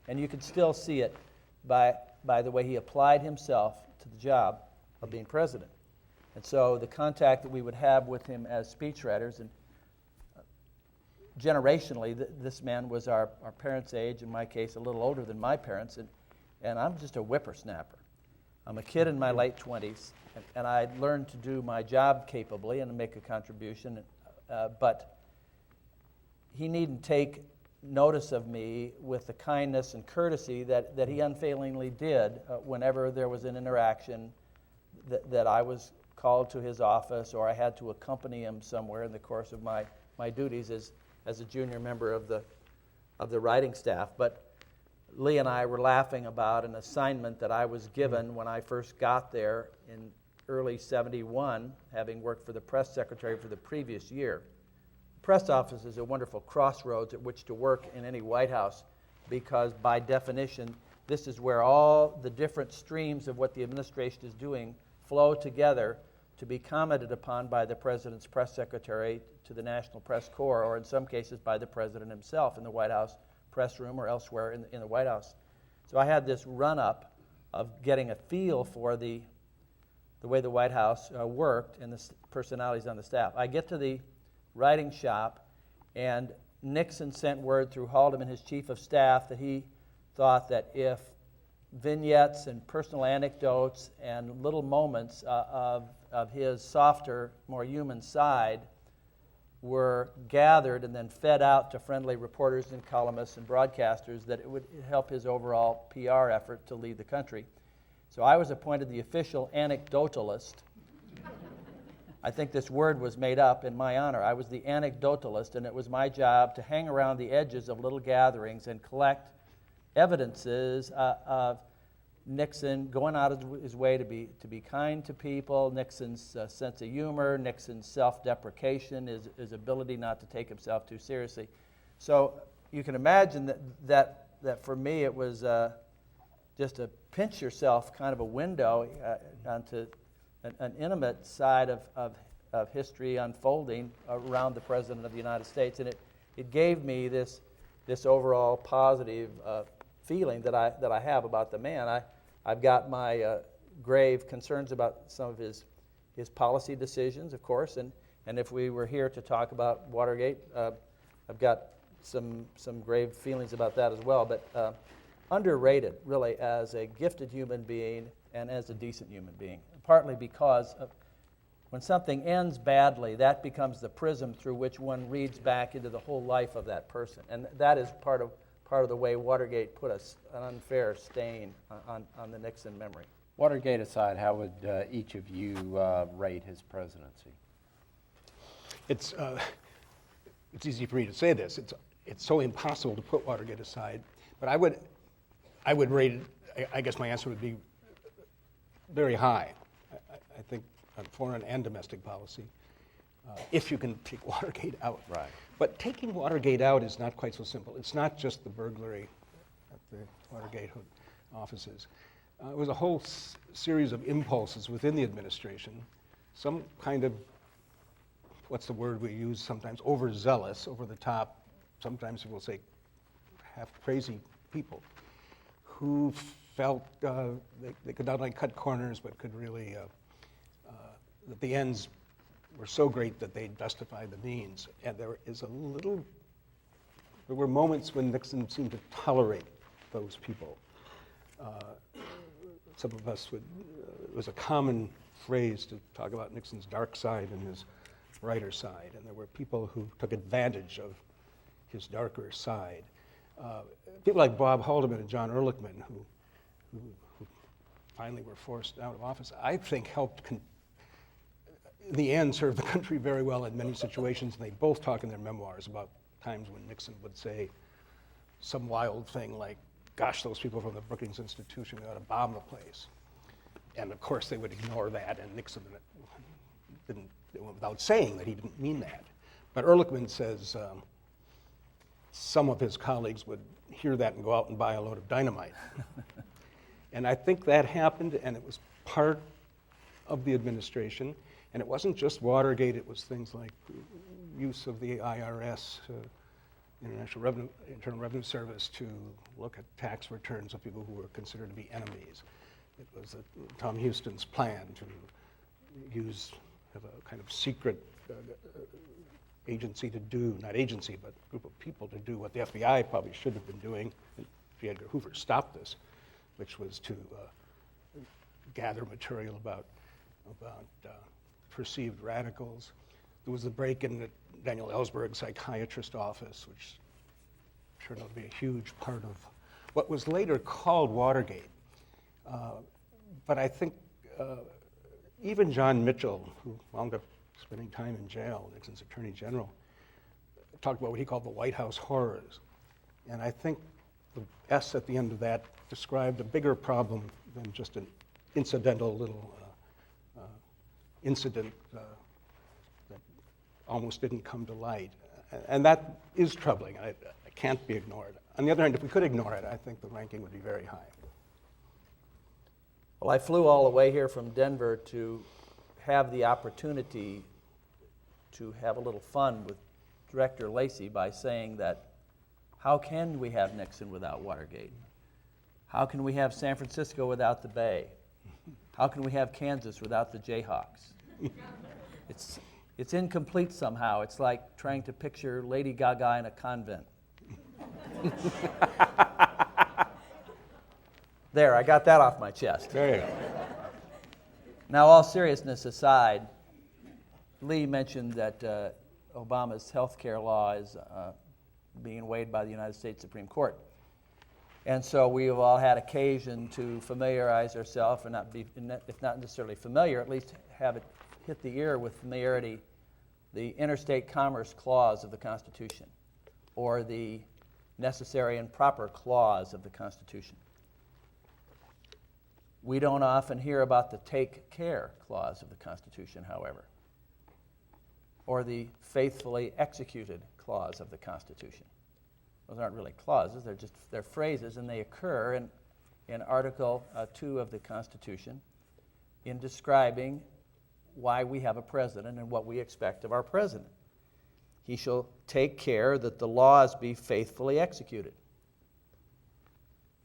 And you could still see it by the way he applied himself to the job of being president. And so the contact that we would have with him as speechwriters, and generationally, this man was our parents' age, in my case, a little older than my parents, and I'm just a whippersnapper. I'm a kid in my late 20s, and I learned to do my job capably and to make a contribution, but he needn't take notice of me with the kindness and courtesy that he unfailingly did whenever there was an interaction that I was called to his office or I had to accompany him somewhere in the course of my duties as a junior member of the writing staff. But Lee and I were laughing about an assignment that I was given when I first got there in early '71, having worked for the press secretary for the previous year. The press office is a wonderful crossroads at which to work in any White House because by definition, this is where all the different streams of what the administration is doing flow together to be commented upon by the president's press secretary to the National Press Corps, or in some cases by the president himself in the White House press room or elsewhere in the White House. So I had this run-up of getting a feel for the way the White House worked and the personalities on the staff. I get to the writing shop, and Nixon sent word through Haldeman, his chief of staff, that he thought that if vignettes and personal anecdotes and little moments of his softer, more human side were gathered and then fed out to friendly reporters and columnists and broadcasters, that it would help his overall PR effort to lead the country. So I was appointed the official anecdotalist. I think this word was made up in my honor. I was the anecdotalist, and it was my job to hang around the edges of little gatherings and collect evidences of Nixon going out of his way to be kind to people, Nixon's sense of humor, Nixon's self-deprecation, his ability not to take himself too seriously. So you can imagine that for me it was just a pinch yourself kind of a window onto an intimate side of history unfolding around the President of the United States, and it gave me this overall positive feeling that I have about the man. I've got my grave concerns about some of his policy decisions, of course, and if we were here to talk about Watergate, I've got some grave feelings about that as well. But underrated, really, as a gifted human being and as a decent human being, partly because when something ends badly, that becomes the prism through which one reads back into the whole life of that person, and that is part of part of the way Watergate put an unfair stain on the Nixon memory. Watergate aside, how would each of you rate his presidency? It's easy for me to say this. It's so impossible to put Watergate aside, but I would rate it. I guess my answer would be very high. I think on foreign and domestic policy, if you can take Watergate out. Right. But taking Watergate out is not quite so simple. It's not just the burglary at the Watergate offices. It was a whole series of impulses within the administration, some kind of, what's the word we use sometimes, overzealous, over the top, sometimes we'll say half crazy people who felt they could not only cut corners but could really, that the ends were so great that they justified the means. And there were moments when Nixon seemed to tolerate those people. Some of us it was a common phrase to talk about Nixon's dark side and his brighter side, and there were people who took advantage of his darker side. People like Bob Haldeman and John Ehrlichman, who finally were forced out of office, I think helped in the end serve the country very well in many situations, and they both talk in their memoirs about times when Nixon would say some wild thing like, gosh, those people from the Brookings Institution ought to bomb the place. And of course they would ignore that, and Nixon didn't, without saying that he didn't mean that. But Ehrlichman says some of his colleagues would hear that and go out and buy a load of dynamite. And I think that happened, and it was part of the administration. And it wasn't just Watergate, it was things like use of the IRS, Internal Revenue Service, to look at tax returns of people who were considered to be enemies. It was Tom Houston's plan to have a kind of secret agency to do, not agency, but group of people to do what the FBI probably should have been doing. And J. Edgar Hoover stopped this, which was to gather material about perceived radicals. There was the break-in at Daniel Ellsberg's psychiatrist office, which turned out to be a huge part of what was later called Watergate. But I think even John Mitchell, who wound up spending time in jail, Nixon's Attorney General, talked about what he called the White House horrors. And I think the S at the end of that described a bigger problem than just an incidental little incident that almost didn't come to light. And that is troubling. It can't be ignored. On the other hand, if we could ignore it, I think the ranking would be very high. Well, I flew all the way here from Denver to have the opportunity to have a little fun with Director Lacey by saying that, how can we have Nixon without Watergate? How can we have San Francisco without the Bay? How can we have Kansas without the Jayhawks? It's incomplete somehow. It's like trying to picture Lady Gaga in a convent. There, I got that off my chest. There you go. Now, all seriousness aside, Lee mentioned that Obama's health care law is being weighed by the United States Supreme Court. And so we have all had occasion to familiarize ourselves, and if not necessarily familiar, at least have it hit the ear with familiarity, the Interstate Commerce Clause of the Constitution, or the Necessary and Proper Clause of the Constitution. We don't often hear about the Take Care Clause of the Constitution, however, or the Faithfully Executed Clause of the Constitution. Those aren't really clauses, they're phrases, and they occur in Article 2 of the Constitution in describing why we have a president and what we expect of our president. He shall take care that the laws be faithfully executed.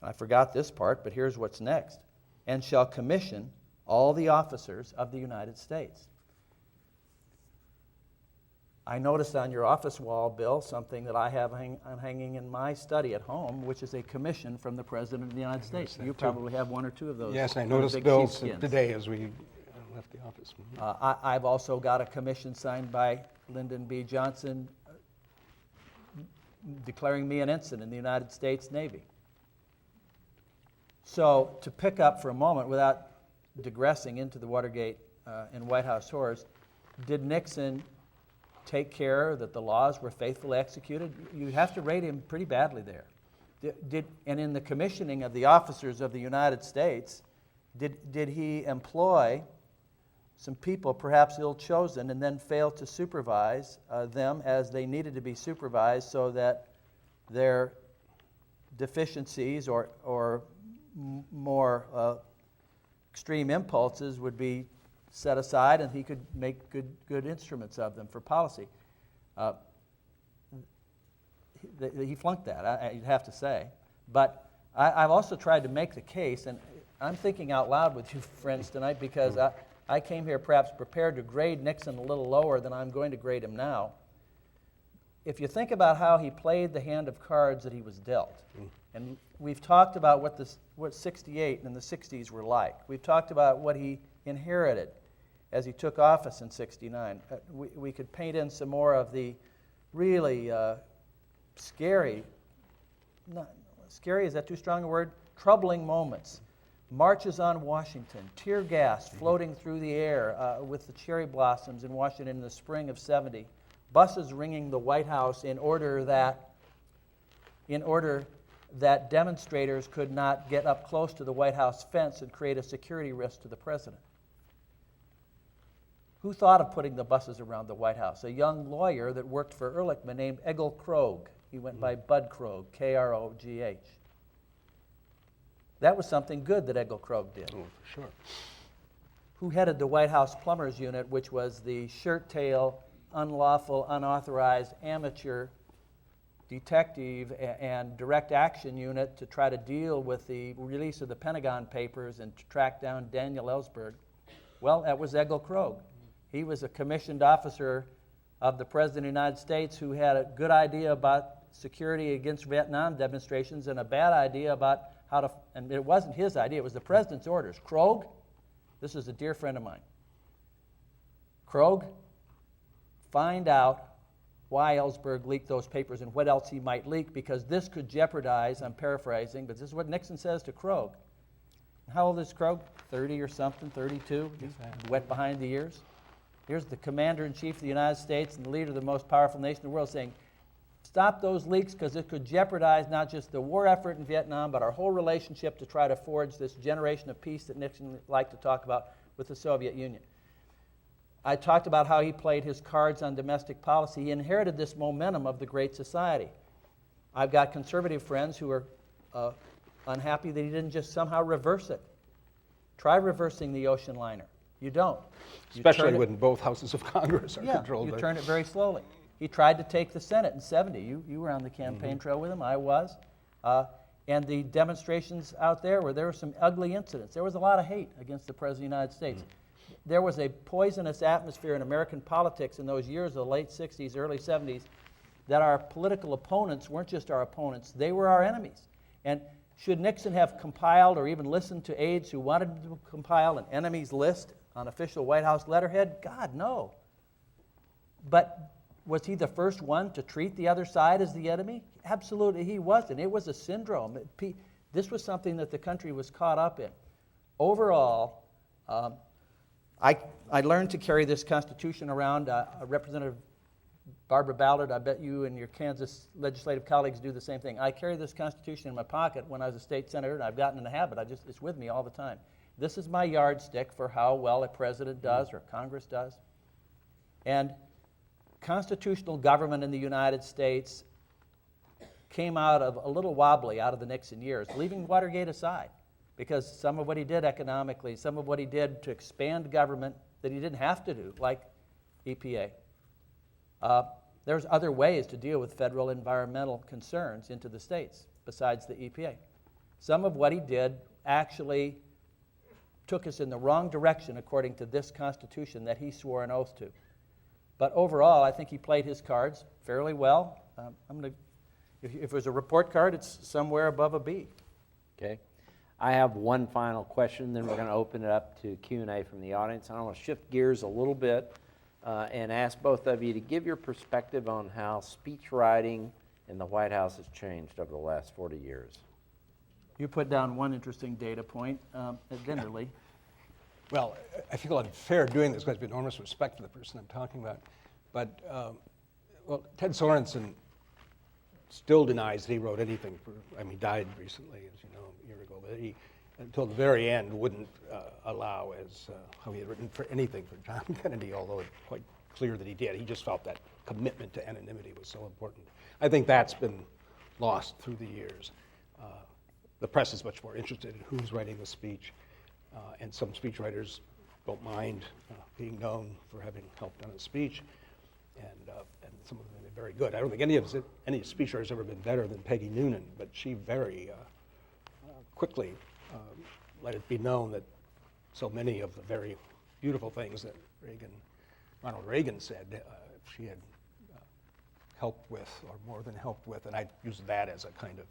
I forgot this part, but here's what's next. And shall commission all the officers of the United States. I noticed on your office wall, Bill, something that I have hanging in my study at home, which is a commission from the President of the United States. You probably have one or two of those. Yes, I noticed Bill's today as we left the office. I've also got a commission signed by Lyndon B. Johnson declaring me an ensign in the United States Navy. So to pick up for a moment, without digressing into the Watergate and White House horrors, did Nixon take care that the laws were faithfully executed? You have to rate him pretty badly there. And in the commissioning of the officers of the United States, did he employ some people, perhaps ill-chosen, and then fail to supervise them as they needed to be supervised so that their deficiencies or more extreme impulses would be set aside and he could make good instruments of them for policy? He flunked that, you'd have to say. But I've also tried to make the case, and I'm thinking out loud with you friends tonight because I came here perhaps prepared to grade Nixon a little lower than I'm going to grade him now. If you think about how he played the hand of cards that he was dealt, and we've talked about what 68 and the 60s were like. We've talked about what he inherited as he took office in 69. We could paint in some more of the really scary, is that too strong a word? Troubling moments. Marches on Washington, tear gas floating through the air with the cherry blossoms in Washington in the spring of 70. Buses ringing the White House in order that demonstrators could not get up close to the White House fence and create a security risk to the president. Who thought of putting the buses around the White House? A young lawyer that worked for Ehrlichman named Egil Krogh. He went by Bud Krogh, K-R-O-G-H. That was something good that Egil Krogh did. Oh, for sure. Who headed the White House Plumbers Unit, which was the shirt-tail, unlawful, unauthorized, amateur detective and direct action unit to try to deal with the release of the Pentagon Papers and to track down Daniel Ellsberg? Well, that was Egil Krogh. He was a commissioned officer of the President of the United States who had a good idea about security against Vietnam demonstrations and a bad idea about how to, and it wasn't his idea, it was the President's orders. Krogh, this is a dear friend of mine. Krogh, find out why Ellsberg leaked those papers and what else he might leak, because this could jeopardize, I'm paraphrasing, but this is what Nixon says to Krogh. How old is Krogh? 30 or something, 32? He's wet behind the ears. Here's the commander-in-chief of the United States and the leader of the most powerful nation in the world saying, stop those leaks because it could jeopardize not just the war effort in Vietnam, but our whole relationship to try to forge this generation of peace that Nixon liked to talk about with the Soviet Union. I talked about how he played his cards on domestic policy. He inherited this momentum of the Great Society. I've got conservative friends who are unhappy that he didn't just somehow reverse it. Try reversing the ocean liner. You don't. Especially when both houses of Congress are controlled. You turn it very slowly. He tried to take the Senate in 70. You were on the campaign trail with him. I was. And the demonstrations out there were some ugly incidents. There was a lot of hate against the President of the United States. There was a poisonous atmosphere in American politics in those years of the late 60s, early 70s, that our political opponents weren't just our opponents, they were our enemies. And should Nixon have compiled or even listened to aides who wanted to compile an enemies list on official White House letterhead? God, no. But was he the first one to treat the other side as the enemy? Absolutely he wasn't. It was a syndrome. This was something that the country was caught up in. Overall, I learned to carry this Constitution around. Representative Barbara Ballard, I bet you and your Kansas legislative colleagues do the same thing. I carry this Constitution in my pocket when I was a state senator, and I've gotten in the habit. It's with me all the time. This is my yardstick for how well a president does or Congress does. And constitutional government in the United States came out of a little wobbly out of the Nixon years, leaving Watergate aside, because some of what he did economically, some of what he did to expand government that he didn't have to do, like EPA. There's other ways to deal with federal environmental concerns into the states besides the EPA. Some of what he did actually took us in the wrong direction according to this Constitution that he swore an oath to. But overall, I think he played his cards fairly well. If it was a report card, it's somewhere above a B. Okay. I have one final question, then we're going to open it up to Q&A from the audience. And I want to shift gears a little bit and ask both of you to give your perspective on how speech writing in the White House has changed over the last 40 years? You put down one interesting data point at dinner, Lee. Well, I feel unfair doing this because I have enormous respect for the person I'm talking about. But, well, Ted Sorensen still denies that he wrote anything he died recently, as you know, a year ago. But he, until the very end, wouldn't allow how he had written for anything for John Kennedy, although it's quite clear that he did. He just felt that commitment to anonymity was so important. I think that's been lost through the years. The press is much more interested in who's writing the speech, and some speechwriters don't mind being known for having helped on a speech, and some of them have been very good. I don't think any speechwriter has ever been better than Peggy Noonan, but she very quickly let it be known that so many of the very beautiful things that Ronald Reagan said, she had helped with, or more than helped with, and I use that as a kind of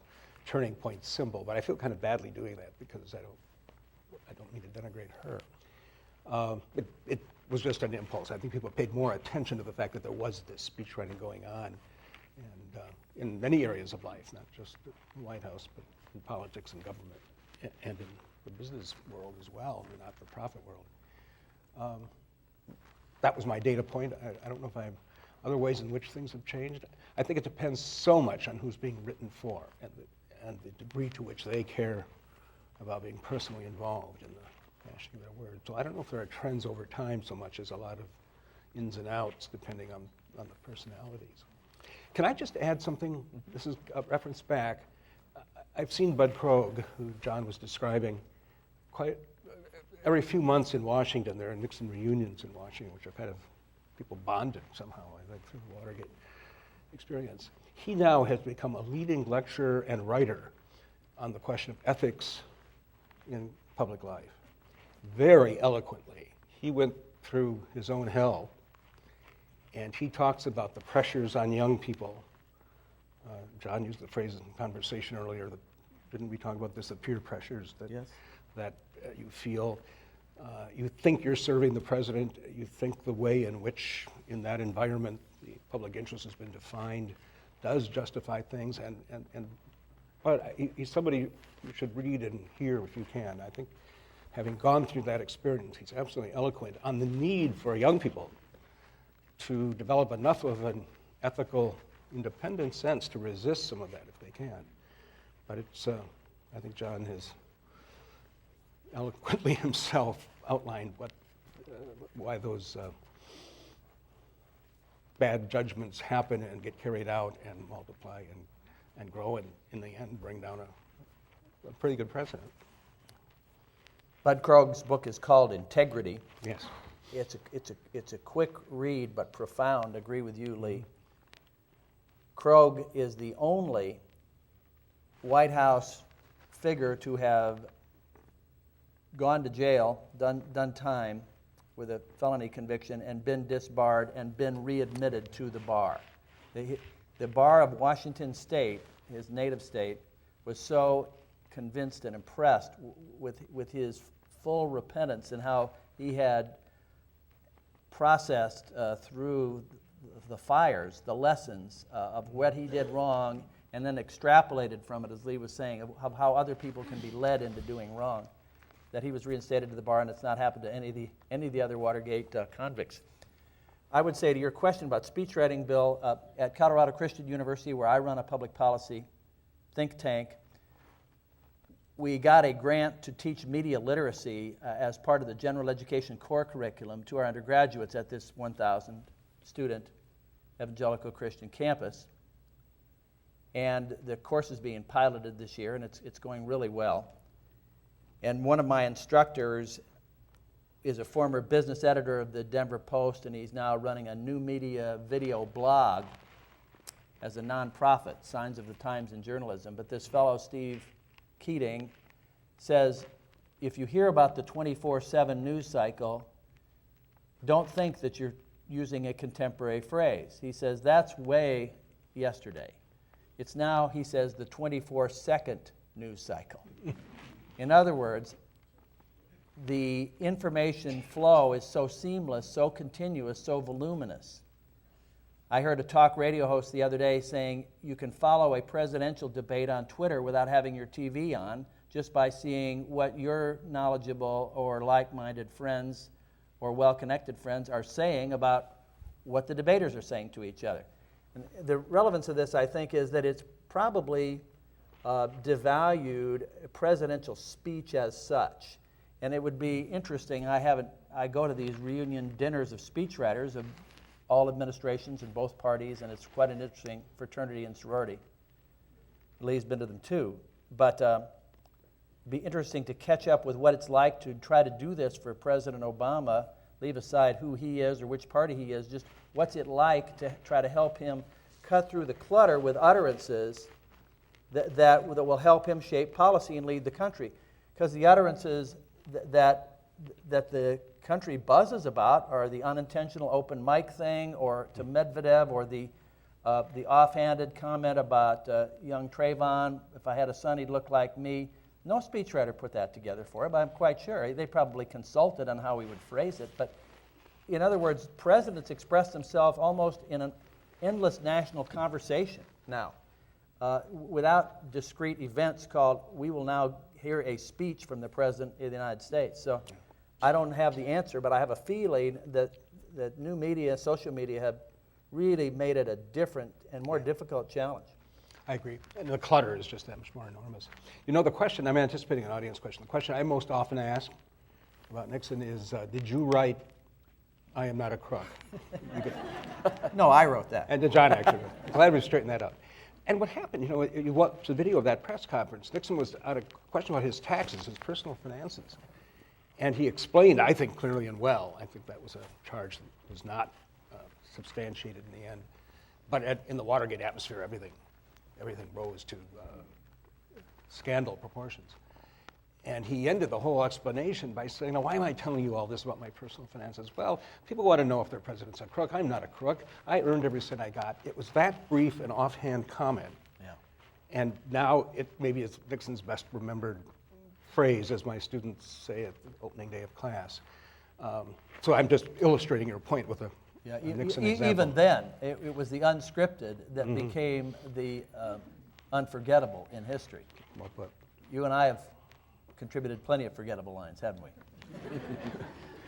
turning point symbol, but I feel kind of badly doing that because I don't mean to denigrate her. It was just an impulse. I think people paid more attention to the fact that there was this speechwriting going on, and in many areas of life, not just the White House, but in politics and government, and in the business world as well, the not-for-profit world. That was my data point. I don't know if I have other ways in which things have changed. I think it depends so much on who's being written for and the degree to which they care about being personally involved in the fashioning of their words. So I don't know if there are trends over time so much as a lot of ins and outs depending on the personalities. Can I just add something? This is a reference back. I've seen Bud Krogh, who John was describing, quite every few months in Washington. There are Nixon reunions in Washington, which are kind of people bonded somehow, I think, through the Watergate experience. He now has become a leading lecturer and writer on the question of ethics in public life. Very eloquently. He went through his own hell, and he talks about the pressures on young people. John used the phrase in conversation earlier, didn't we talk about this, the peer pressures that you feel. You think you're serving the president, you think the way in which, in that environment, the public interest has been defined does justify things, but he's somebody you should read and hear if you can. I think having gone through that experience, he's absolutely eloquent on the need for young people to develop enough of an ethical, independent sense to resist some of that if they can. But it's, I think John has eloquently himself outlined why those bad judgments happen and get carried out and multiply and grow, and in the end bring down a pretty good precedent. Bud Krogh's book is called Integrity. Yes. It's a quick read but profound. Agree with you, Lee. Krogh is the only White House figure to have gone to jail, done time with a felony conviction, and been disbarred and been readmitted to the bar. The bar of Washington State, his native state, was so convinced and impressed with his full repentance and how he had processed through the fires, the lessons of what he did wrong, and then extrapolated from it, as Lee was saying, of how other people can be led into doing wrong, that he was reinstated to the bar, and it's not happened to any of the other Watergate convicts. I would say to your question about speechwriting, Bill, at Colorado Christian University, where I run a public policy think tank, we got a grant to teach media literacy as part of the general education core curriculum to our undergraduates at this 1,000-student evangelical Christian campus. And the course is being piloted this year, and it's going really well. And one of my instructors is a former business editor of the Denver Post, and he's now running a new media video blog as a nonprofit, Signs of the Times in Journalism. But this fellow, Steve Keating, says, if you hear about the 24/7 news cycle, don't think that you're using a contemporary phrase. He says, that's way yesterday. It's now, he says, the 24-second news cycle. In other words, the information flow is so seamless, so continuous, so voluminous, I heard a talk radio host the other day saying you can follow a presidential debate on Twitter without having your TV on, just by seeing what your knowledgeable or like-minded friends or well-connected friends are saying about what the debaters are saying to each other. And the relevance of this, I think, is that it's probably devalued presidential speech as such. And it would be interesting, I go to these reunion dinners of speechwriters of all administrations in both parties, and it's quite an interesting fraternity and sorority. Lee's been to them too. But it'd be interesting to catch up with what it's like to try to do this for President Obama, leave aside who he is or which party he is, just what's it like to try to help him cut through the clutter with utterances that will help him shape policy and lead the country. Because the utterances that the country buzzes about are the unintentional open mic thing, or to Medvedev, or the offhanded comment about young Trayvon, if I had a son, he'd look like me. No speechwriter put that together for him, but I'm quite sure. They probably consulted on how he would phrase it. But in other words, presidents express themselves almost in an endless national conversation now, without discrete events called, we will now hear a speech from the President of the United States. So I don't have the answer, but I have a feeling that new media, social media, have really made it a different and more difficult challenge. I agree. And the clutter is just that much more enormous. You know, the question, I'm anticipating an audience question. The question I most often ask about Nixon is, did you write, "I am not a crook"? No, I wrote that. And John actually wrote. I'm glad we straightened that out. And what happened, you watch the video of that press conference. Nixon was out of question about his taxes, his personal finances. And he explained, I think, clearly and well. I think that was a charge that was not substantiated in the end. But in the Watergate atmosphere, everything rose to scandal proportions. And he ended the whole explanation by saying, now, why am I telling you all this about my personal finances? Well, people want to know if their president's a crook. I'm not a crook. I earned every cent I got. It was that brief and offhand comment. Yeah. And now it maybe is Nixon's best remembered phrase, as my students say at the opening day of class. So I'm just illustrating your point with a Nixon example. Even then, it was the unscripted that became the unforgettable in history. Well put. You and I have contributed plenty of forgettable lines, haven't we?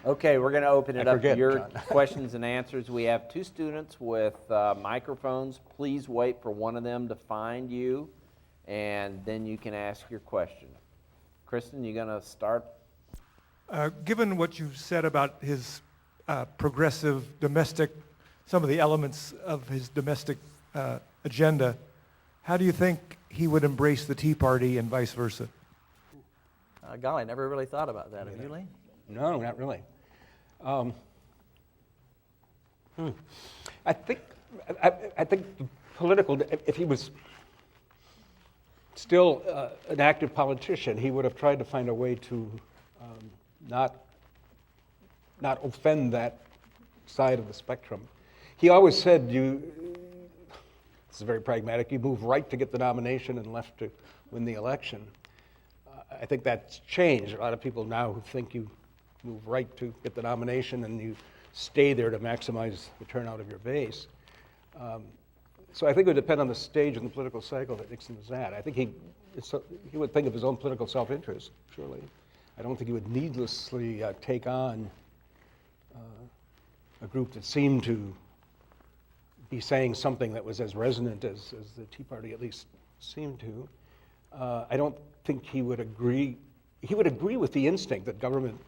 Okay, we're going to open it up to your John. questions and answers. We have two students with microphones. Please wait for one of them to find you, and then you can ask your question. Kristen, you going to start? Given what you've said about his progressive domestic, some of the elements of his domestic agenda, how do you think he would embrace the Tea Party and vice versa? Golly, I never really thought about that. Have you, Lee? No, not really. I think the political, if he was still an active politician, he would have tried to find a way to not offend that side of the spectrum. He always said, this is very pragmatic, you move right to get the nomination and left to win the election. I think that's changed. A lot of people now who think you move right to get the nomination and you stay there to maximize the turnout of your base. So I think it would depend on the stage in the political cycle that Nixon was at. I think he would think of his own political self-interest, surely. I don't think he would needlessly take on a group that seemed to be saying something that was as resonant as the Tea Party at least seemed to. I don't think he would agree. He would agree with the instinct that government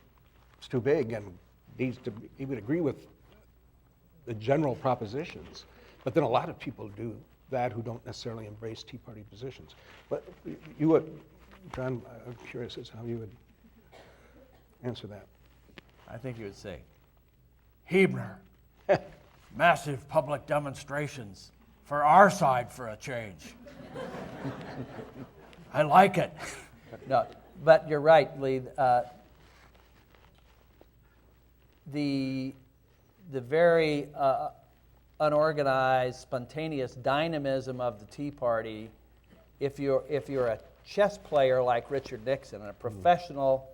is too big and needs to. He would agree with the general propositions, but then a lot of people do that who don't necessarily embrace Tea Party positions. But you would, John, I'm curious as to how you would answer that. I think you would say, Huebner, massive public demonstrations for our side for a change. I like it. No, but you're right, Lee. The very unorganized, spontaneous dynamism of the Tea Party, if you're a chess player like Richard Nixon and a professional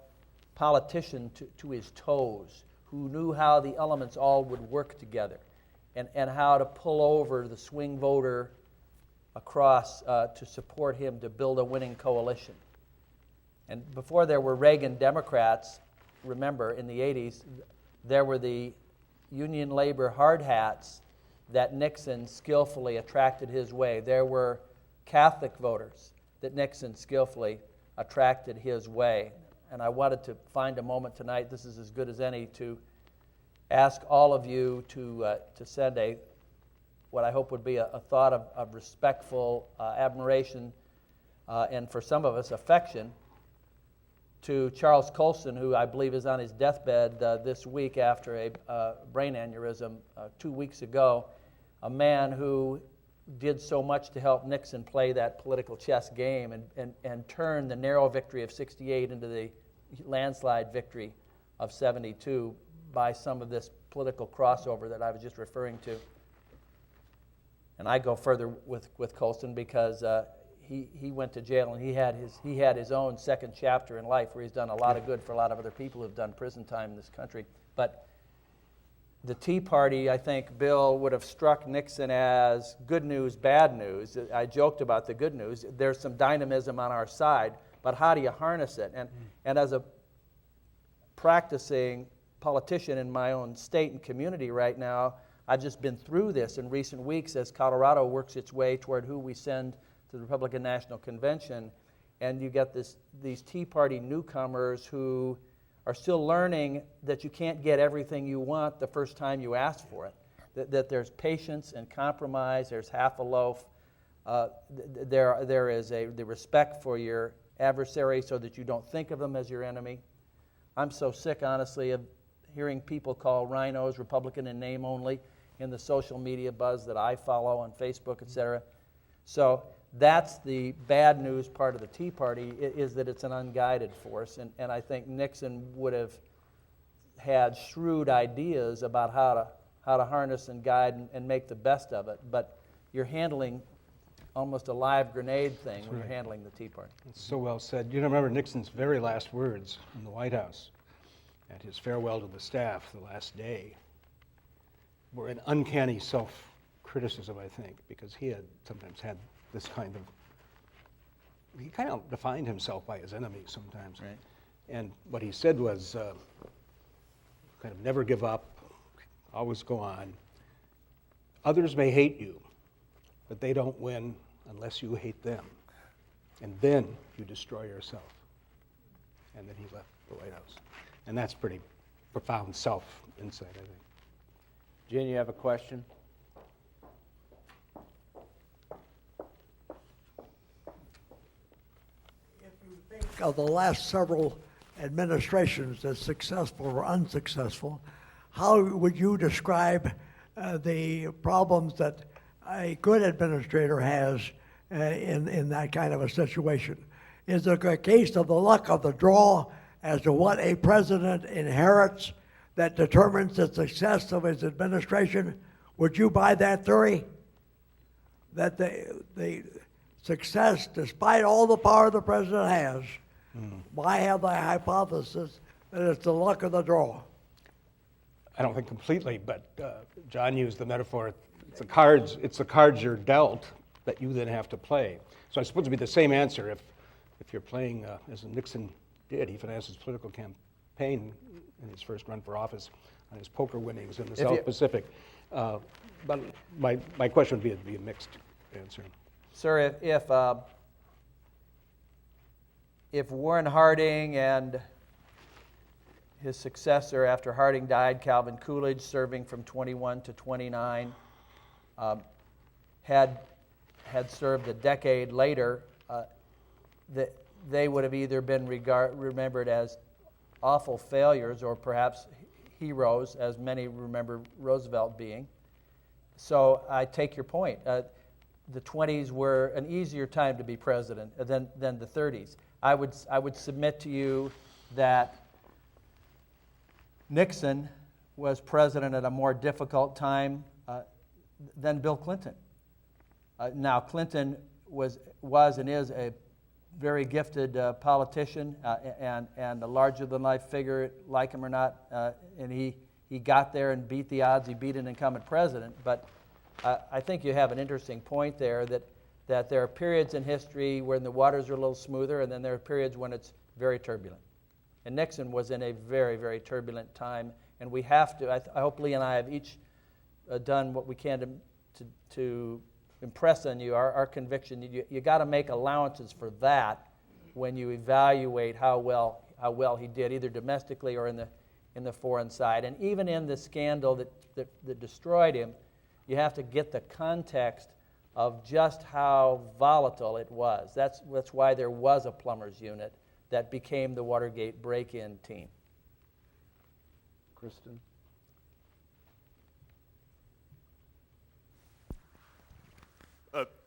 politician to his toes, who knew how the elements all would work together, and how to pull over the swing voter across to support him to build a winning coalition. And before there were Reagan Democrats, remember, in the 80s, there were the Union labor hard hats that Nixon skillfully attracted his way. There were Catholic voters that Nixon skillfully attracted his way. And I wanted to find a moment tonight, this is as good as any, to ask all of you to send what I hope would be a thought of respectful admiration and for some of us affection to Charles Colson, who I believe is on his deathbed this week after a brain aneurysm 2 weeks ago, a man who did so much to help Nixon play that political chess game and turn the narrow victory of 68 into the landslide victory of 72 by some of this political crossover that I was just referring to. And I go further with Colson because he went to jail and he had his own second chapter in life where he's done a lot of good for a lot of other people who've done prison time in this country. But the Tea Party, I think, Bill, would have struck Nixon as good news, bad news. I joked about the good news. There's some dynamism on our side, but how do you harness it? And as a practicing politician in my own state and community right now, I've just been through this in recent weeks as Colorado works its way toward who we send to the Republican National Convention, and you get these Tea Party newcomers who are still learning that you can't get everything you want the first time you ask for it, that there's patience and compromise, there's half a loaf, there is the respect for your adversary so that you don't think of them as your enemy. I'm so sick, honestly, of hearing people call rhinos Republican in name only in the social media buzz that I follow on Facebook, etc. So that's the bad news part of the Tea Party, is that it's an unguided force. And I think Nixon would have had shrewd ideas about how to harness and guide and make the best of it. But you're handling almost a live grenade thing when you're handling the Tea Party. That's so well said. You remember Nixon's very last words in the White House at his farewell to the staff the last day were an uncanny self-criticism, I think, because he had sometimes had this kind of, he kind of defined himself by his enemies sometimes. Right. And what he said was kind of never give up, always go on. Others may hate you, but they don't win unless you hate them. And then you destroy yourself. And then he left the White House. And that's pretty profound self-insight, I think. Jen, you have a question? If you think of the last several administrations as successful or unsuccessful, how would you describe the problems that a good administrator has in that kind of a situation? Is it a case of the luck of the draw as to what a president inherits that determines the success of his administration? Would you buy that theory? That the success, despite all the power the president has, I have the hypothesis that it's the luck of the draw. I don't think completely, but John used the metaphor, it's the cards you're dealt that you then have to play. So I suppose it'd be the same answer if you're playing, as Nixon did, he financed his political campaign in his first run for office on his poker winnings in the South Pacific. But my question would be a mixed answer. Sir, if Warren Harding and his successor after Harding died, Calvin Coolidge, serving from 21 to 29, had served a decade later, they would have either been remembered as awful failures or perhaps heroes, as many remember Roosevelt being. So I take your point. The 20s were an easier time to be president than the 30s. I would submit to you that Nixon was president at a more difficult time than Bill Clinton. Now, Clinton was and is a very gifted politician and a larger-than-life figure, like him or not, and he he got there and beat the odds. He beat an incumbent president. But I think you have an interesting point there that there are periods in history when the waters are a little smoother, and then there are periods when it's very turbulent. And Nixon was in a very, very turbulent time, and we have to, I hope Lee and I have each done what we can to impress on you our conviction. You got to make allowances for that when you evaluate how well he did, either domestically or in the foreign side. And even in the scandal that destroyed him, you have to get the context of just how volatile it was. That's why there was a plumbers unit that became the Watergate break-in team. Kristen?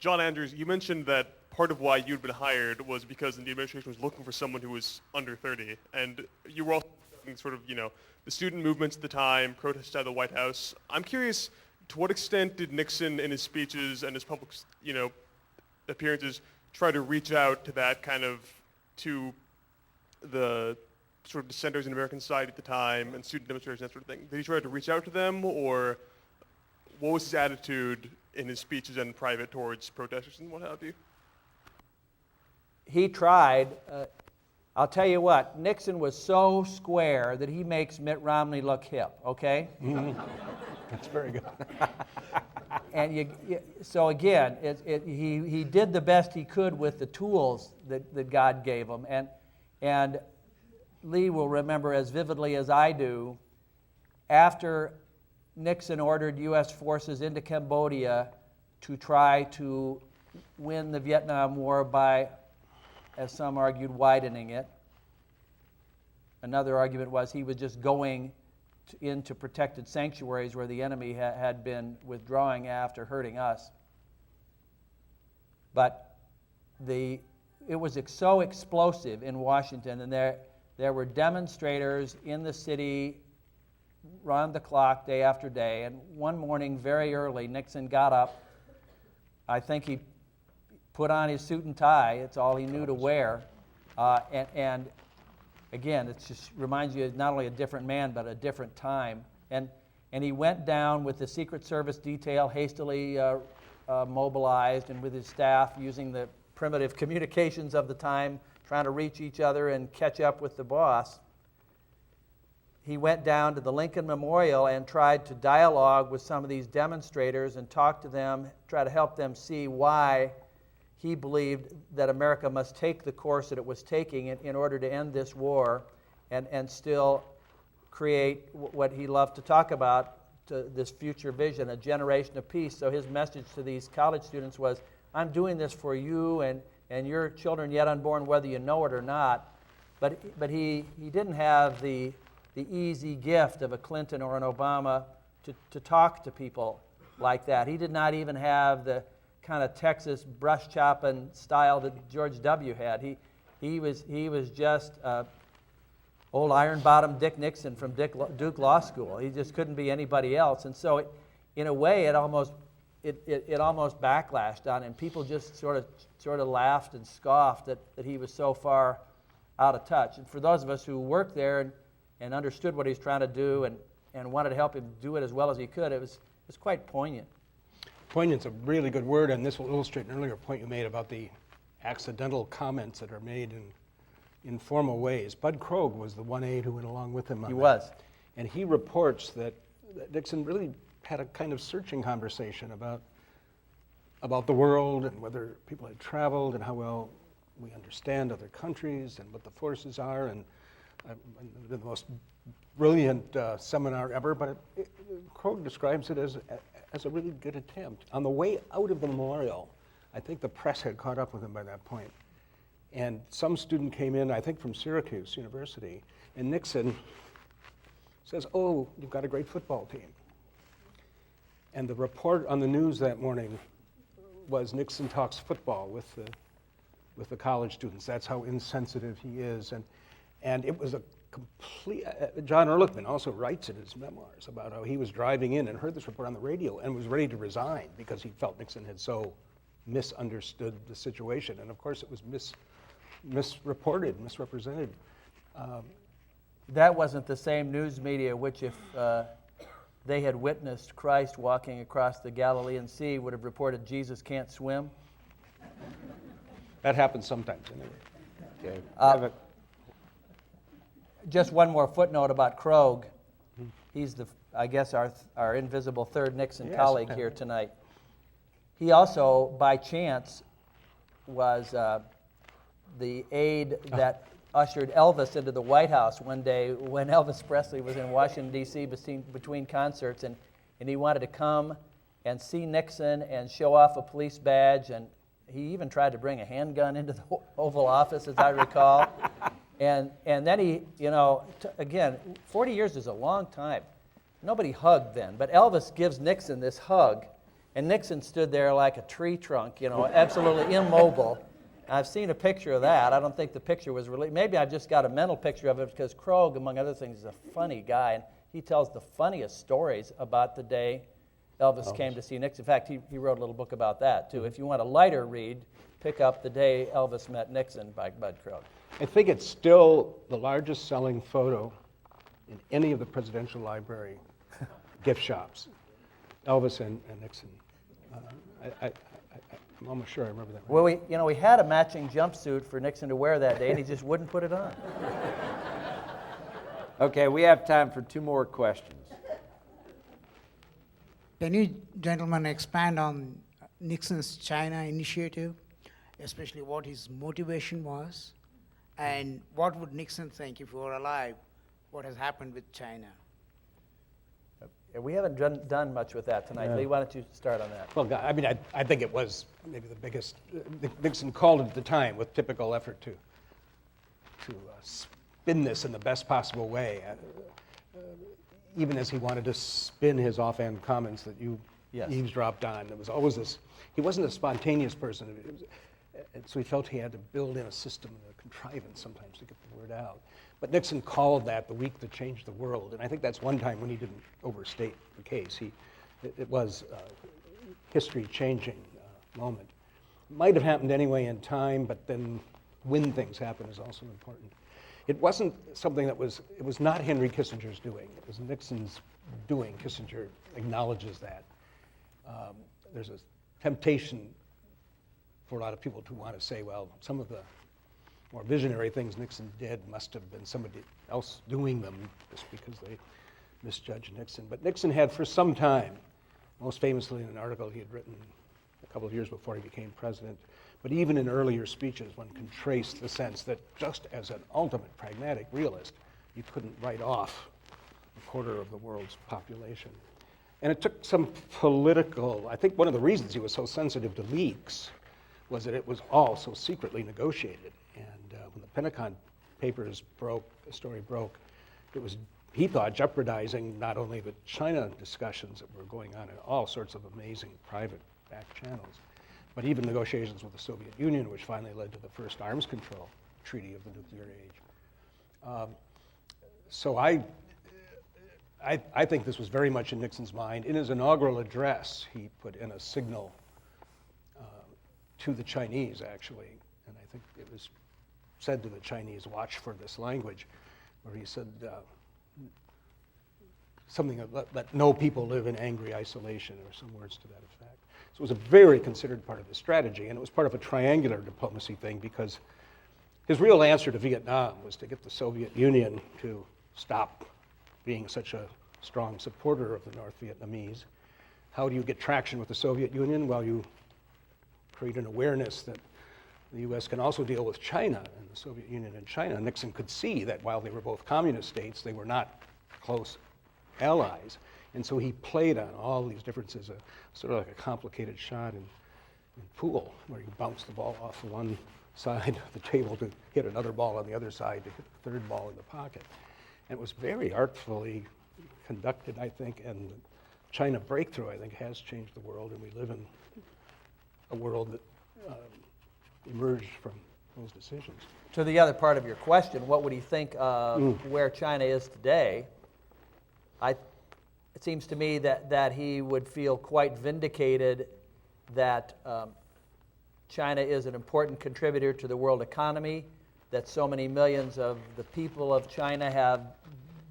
John Andrews, you mentioned that part of why you'd been hired was because the administration was looking for someone who was under 30. And you were also discussing sort of, the student movements at the time, protests at the White House. I'm curious, to what extent did Nixon, in his speeches and his public, appearances, try to reach out to that kind of, to the sort of dissenters in American society at the time and student demonstrators and that sort of thing? Did he try to reach out to them, or what was his attitude in his speeches and in private towards protesters and what have you? He tried. I'll tell you what, Nixon was so square that he makes Mitt Romney look hip, okay? That's very good. And so again, he did the best he could with the tools that God gave him. And Lee will remember as vividly as I do, after Nixon ordered U.S. forces into Cambodia to try to win the Vietnam War by, as some argued, widening it. Another argument was he was just going into protected sanctuaries where the enemy had been withdrawing after hurting us. But it was so explosive in Washington, and there were demonstrators in the city round the clock, day after day. And one morning, very early, Nixon got up. I think he put on his suit and tie. It's all he knew to wear. And again, it just reminds you of not only a different man, but a different time. And he went down with the Secret Service detail hastily mobilized, and with his staff using the primitive communications of the time, trying to reach each other and catch up with the boss. He went down to the Lincoln Memorial and tried to dialogue with some of these demonstrators and talk to them, try to help them see why he believed that America must take the course that it was taking in order to end this war and still create what he loved to talk about, this future vision, a generation of peace. So his message to these college students was, I'm doing this for you and your children yet unborn, whether you know it or not. But he didn't have the easy gift of a Clinton or an Obama to talk to people like that. He did not even have the kind of Texas brush chopping style that George W. had. He was just old iron bottom Dick Nixon from Duke Law School. He just couldn't be anybody else. And so in a way it almost backlashed on him. People just sort of laughed and scoffed that he was so far out of touch. And for those of us who worked there and understood what he was trying to do and wanted to help him do it as well as he could, it was quite poignant. Poignant's a really good word, and this will illustrate an earlier point you made about the accidental comments that are made in informal ways. Bud Krogh was the 1 aide who went along with him on He that. was. And he reports that Nixon really had a kind of searching conversation about the world and whether people had traveled and how well we understand other countries and what the forces are. And the most brilliant seminar ever, but Krogh describes it as a really good attempt. On the way out of the memorial, I think the press had caught up with him by that point. And some student came in, I think from Syracuse University, and Nixon says, "Oh, you've got a great football team." And the report on the news that morning was Nixon talks football with the college students. That's how insensitive he is. And it was a complete, John Ehrlichman also writes in his memoirs about how he was driving in and heard this report on the radio and was ready to resign because he felt Nixon had so misunderstood the situation. And of course it was misreported, misrepresented. That wasn't the same news media which, if they had witnessed Christ walking across the Galilean Sea, would have reported Jesus can't swim. That happens sometimes, anyway. Okay. Just one more footnote about Krogh. He's I guess, our invisible third Nixon Yes. colleague here tonight. He also, by chance, was the aide that ushered Elvis into the White House one day when Elvis Presley was in Washington, D.C. between concerts, and he wanted to come and see Nixon and show off a police badge, and he even tried to bring a handgun into the Oval Office, as I recall. And then he, again, 40 years is a long time. Nobody hugged then, but Elvis gives Nixon this hug, and Nixon stood there like a tree trunk, absolutely immobile. I've seen a picture of that. I don't think the picture was really, maybe I've just got a mental picture of it because Krogh, among other things, is a funny guy, and he tells the funniest stories about the day Elvis came to see Nixon. In fact, he wrote a little book about that, too. If you want a lighter read, pick up The Day Elvis Met Nixon by Bud Krogh. I think it's still the largest selling photo in any of the presidential library gift shops. Elvis and Nixon. I'm almost sure I remember that. Right. Well, we had a matching jumpsuit for Nixon to wear that day, and he just wouldn't put it on. Okay, we have time for 2 more questions. Can you gentlemen expand on Nixon's China initiative, especially what his motivation was, and what would Nixon think if he were alive, what has happened with China? Yeah, we haven't done much with that tonight. No. Lee, why don't you start on that? Well, I mean, I think it was maybe the biggest. Nixon called it at the time with typical effort to spin this in the best possible way, even as he wanted to spin his offhand comments that you eavesdropped on. There was always this. He wasn't a spontaneous person, and so he felt he had to build in a system, a contrivance sometimes to get the word out. But Nixon called that the week that changed the world, and I think that's one time when he didn't overstate the case. It was a history-changing moment. Might have happened anyway in time, but then when things happen is also important. It wasn't something it was not Henry Kissinger's doing. It was Nixon's doing. Kissinger acknowledges that. There's a temptation for a lot of people to want to say, well, some of the more visionary things Nixon did must have been somebody else doing them just because they misjudged Nixon. But Nixon had for some time, most famously in an article he had written a couple of years before he became president, but even in earlier speeches, one can trace the sense that just as an ultimate pragmatic realist, you couldn't write off a quarter of the world's population. And it took some political, I think one of the reasons he was so sensitive to leaks was that it was all so secretly negotiated. And when the Pentagon Papers broke, the story broke, it was, he thought, jeopardizing not only the China discussions that were going on in all sorts of amazing private back channels, but even negotiations with the Soviet Union, which finally led to the first arms control treaty of the nuclear age. So I think this was very much in Nixon's mind. In his inaugural address, he put in a signal to the Chinese, actually, and I think it was said to the Chinese, watch for this language, where he said something let no people live in angry isolation, or some words to that effect. So it was a very considered part of his strategy, and it was part of a triangular diplomacy thing, because his real answer to Vietnam was to get the Soviet Union to stop being such a strong supporter of the North Vietnamese. How do you get traction with the Soviet Union? Well, you create an awareness that the U.S. can also deal with China, and the Soviet Union and China. Nixon could see that while they were both communist states, they were not close allies. And so he played on all these differences, sort of like a complicated shot in pool, where you bounce the ball off one side of the table to hit another ball on the other side to hit the third ball in the pocket. And it was very artfully conducted, I think, and the China breakthrough, I think, has changed the world, and we live in a world that emerged from those decisions. To the other part of your question, what would he think of where China is today? It seems to me that he would feel quite vindicated that China is an important contributor to the world economy, that so many millions of the people of China have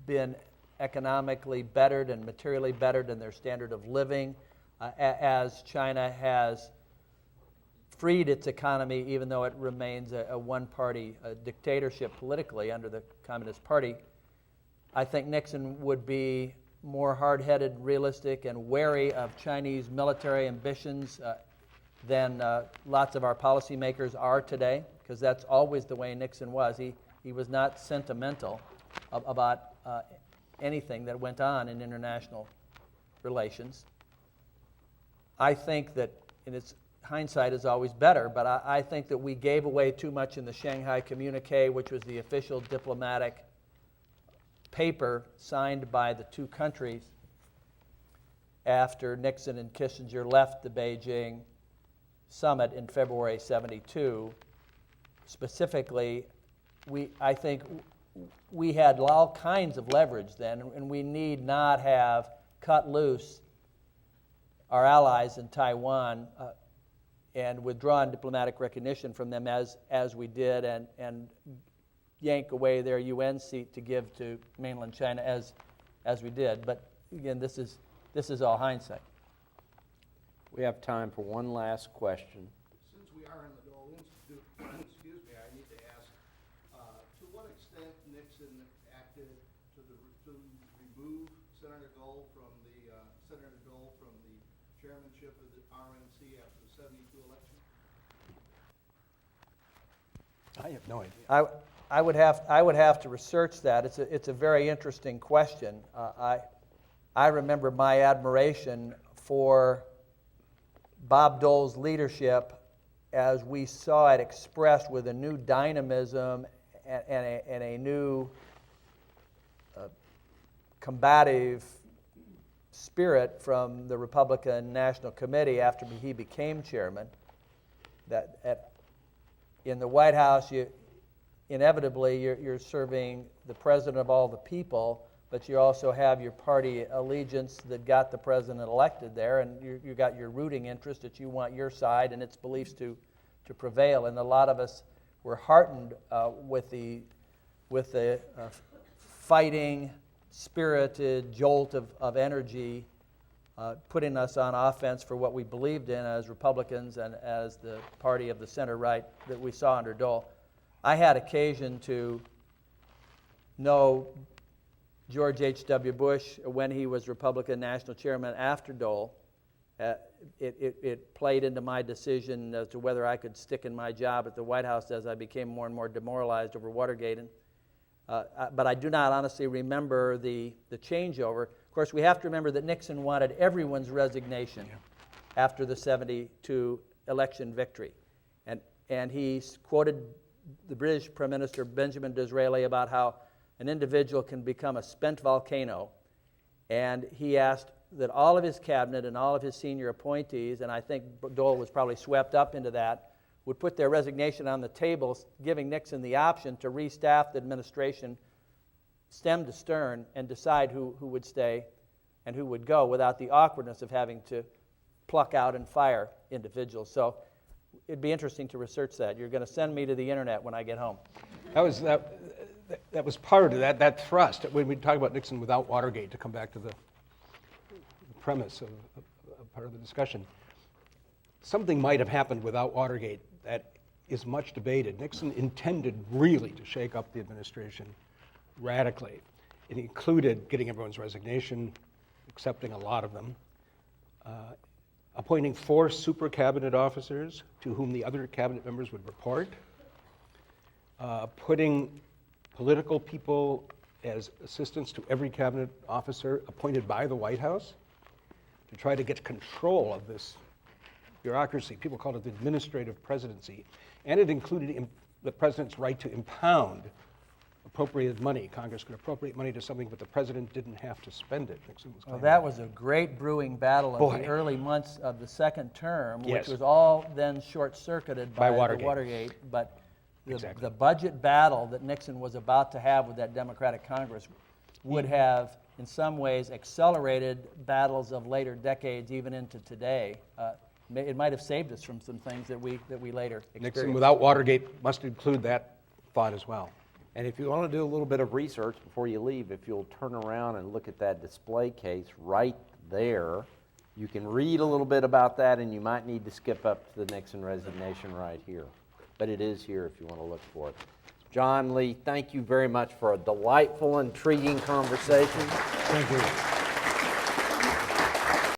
been economically bettered and materially bettered in their standard of living as China has freed its economy, even though it remains a one-party dictatorship politically under the Communist Party. I think Nixon would be more hard-headed, realistic, and wary of Chinese military ambitions than lots of our policymakers are today, because that's always the way Nixon was. He was not sentimental about anything that went on in international relations. I think that, and it's hindsight is always better, but I think that we gave away too much in the Shanghai Communique, which was the official diplomatic paper signed by the two countries after Nixon and Kissinger left the Beijing summit in February '72. Specifically, I think we had all kinds of leverage then, and we need not have cut loose our allies in Taiwan and withdrawn diplomatic recognition from them as we did, and yank away their UN seat to give to mainland China as we did. But again, this is all hindsight. We have time for one last question. Since we are in the Dole Institute, excuse me, I need to ask, to what extent Nixon acted to remove Senator Dole from the chairmanship of the RNC after the '72 election? I have no idea. I would have to research that. It's a very interesting question. I remember my admiration for Bob Dole's leadership as we saw it expressed with a new dynamism and a new combative spirit from the Republican National Committee after he became chairman. In the White House, inevitably you're serving the president of all the people, but you also have your party allegiance that got the president elected there, and you got your rooting interest that you want your side and its beliefs to prevail. And a lot of us were heartened with the fighting, spirited jolt of energy, putting us on offense for what we believed in as Republicans and as the party of the center-right that we saw under Dole. I had occasion to know George H.W. Bush when he was Republican National Chairman after Dole. It played into my decision as to whether I could stick in my job at the White House as I became more and more demoralized over Watergate. But I do not honestly remember the changeover. Of course, we have to remember that Nixon wanted everyone's resignation after the '72 election victory. And he quoted the British Prime Minister Benjamin Disraeli about how an individual can become a spent volcano. And he asked that all of his cabinet and all of his senior appointees, and I think Dole was probably swept up into that, would put their resignation on the table, giving Nixon the option to restaff the administration stem to stern and decide who would stay and who would go without the awkwardness of having to pluck out and fire individuals. So it'd be interesting to research that. You're going to send me to the internet when I get home. That was part of that thrust. When we talk about Nixon without Watergate, to come back to the premise of part of the discussion, something might have happened without Watergate that is much debated. Nixon intended really to shake up the administration radically. It included getting everyone's resignation, accepting a lot of them, appointing 4 super cabinet officers to whom the other cabinet members would report, putting political people as assistants to every cabinet officer appointed by the White House to try to get control of this bureaucracy. People called it the administrative presidency. And it included the president's right to impound appropriated money. Congress could appropriate money to something, but the president didn't have to spend it. Nixon was Well, that was a great brewing battle in the early months of the second term, which was all then short-circuited by Watergate. But the budget battle that Nixon was about to have with that Democratic Congress would have, in some ways, accelerated battles of later decades, even into today. It might have saved us from some things that we later experienced. Nixon, without Watergate, must include that thought as well. And if you want to do a little bit of research before you leave, if you'll turn around and look at that display case right there, you can read a little bit about that, and you might need to skip up to the Nixon resignation right here. But it is here if you want to look for it. John, Lee, thank you very much for a delightful, intriguing conversation. Thank you.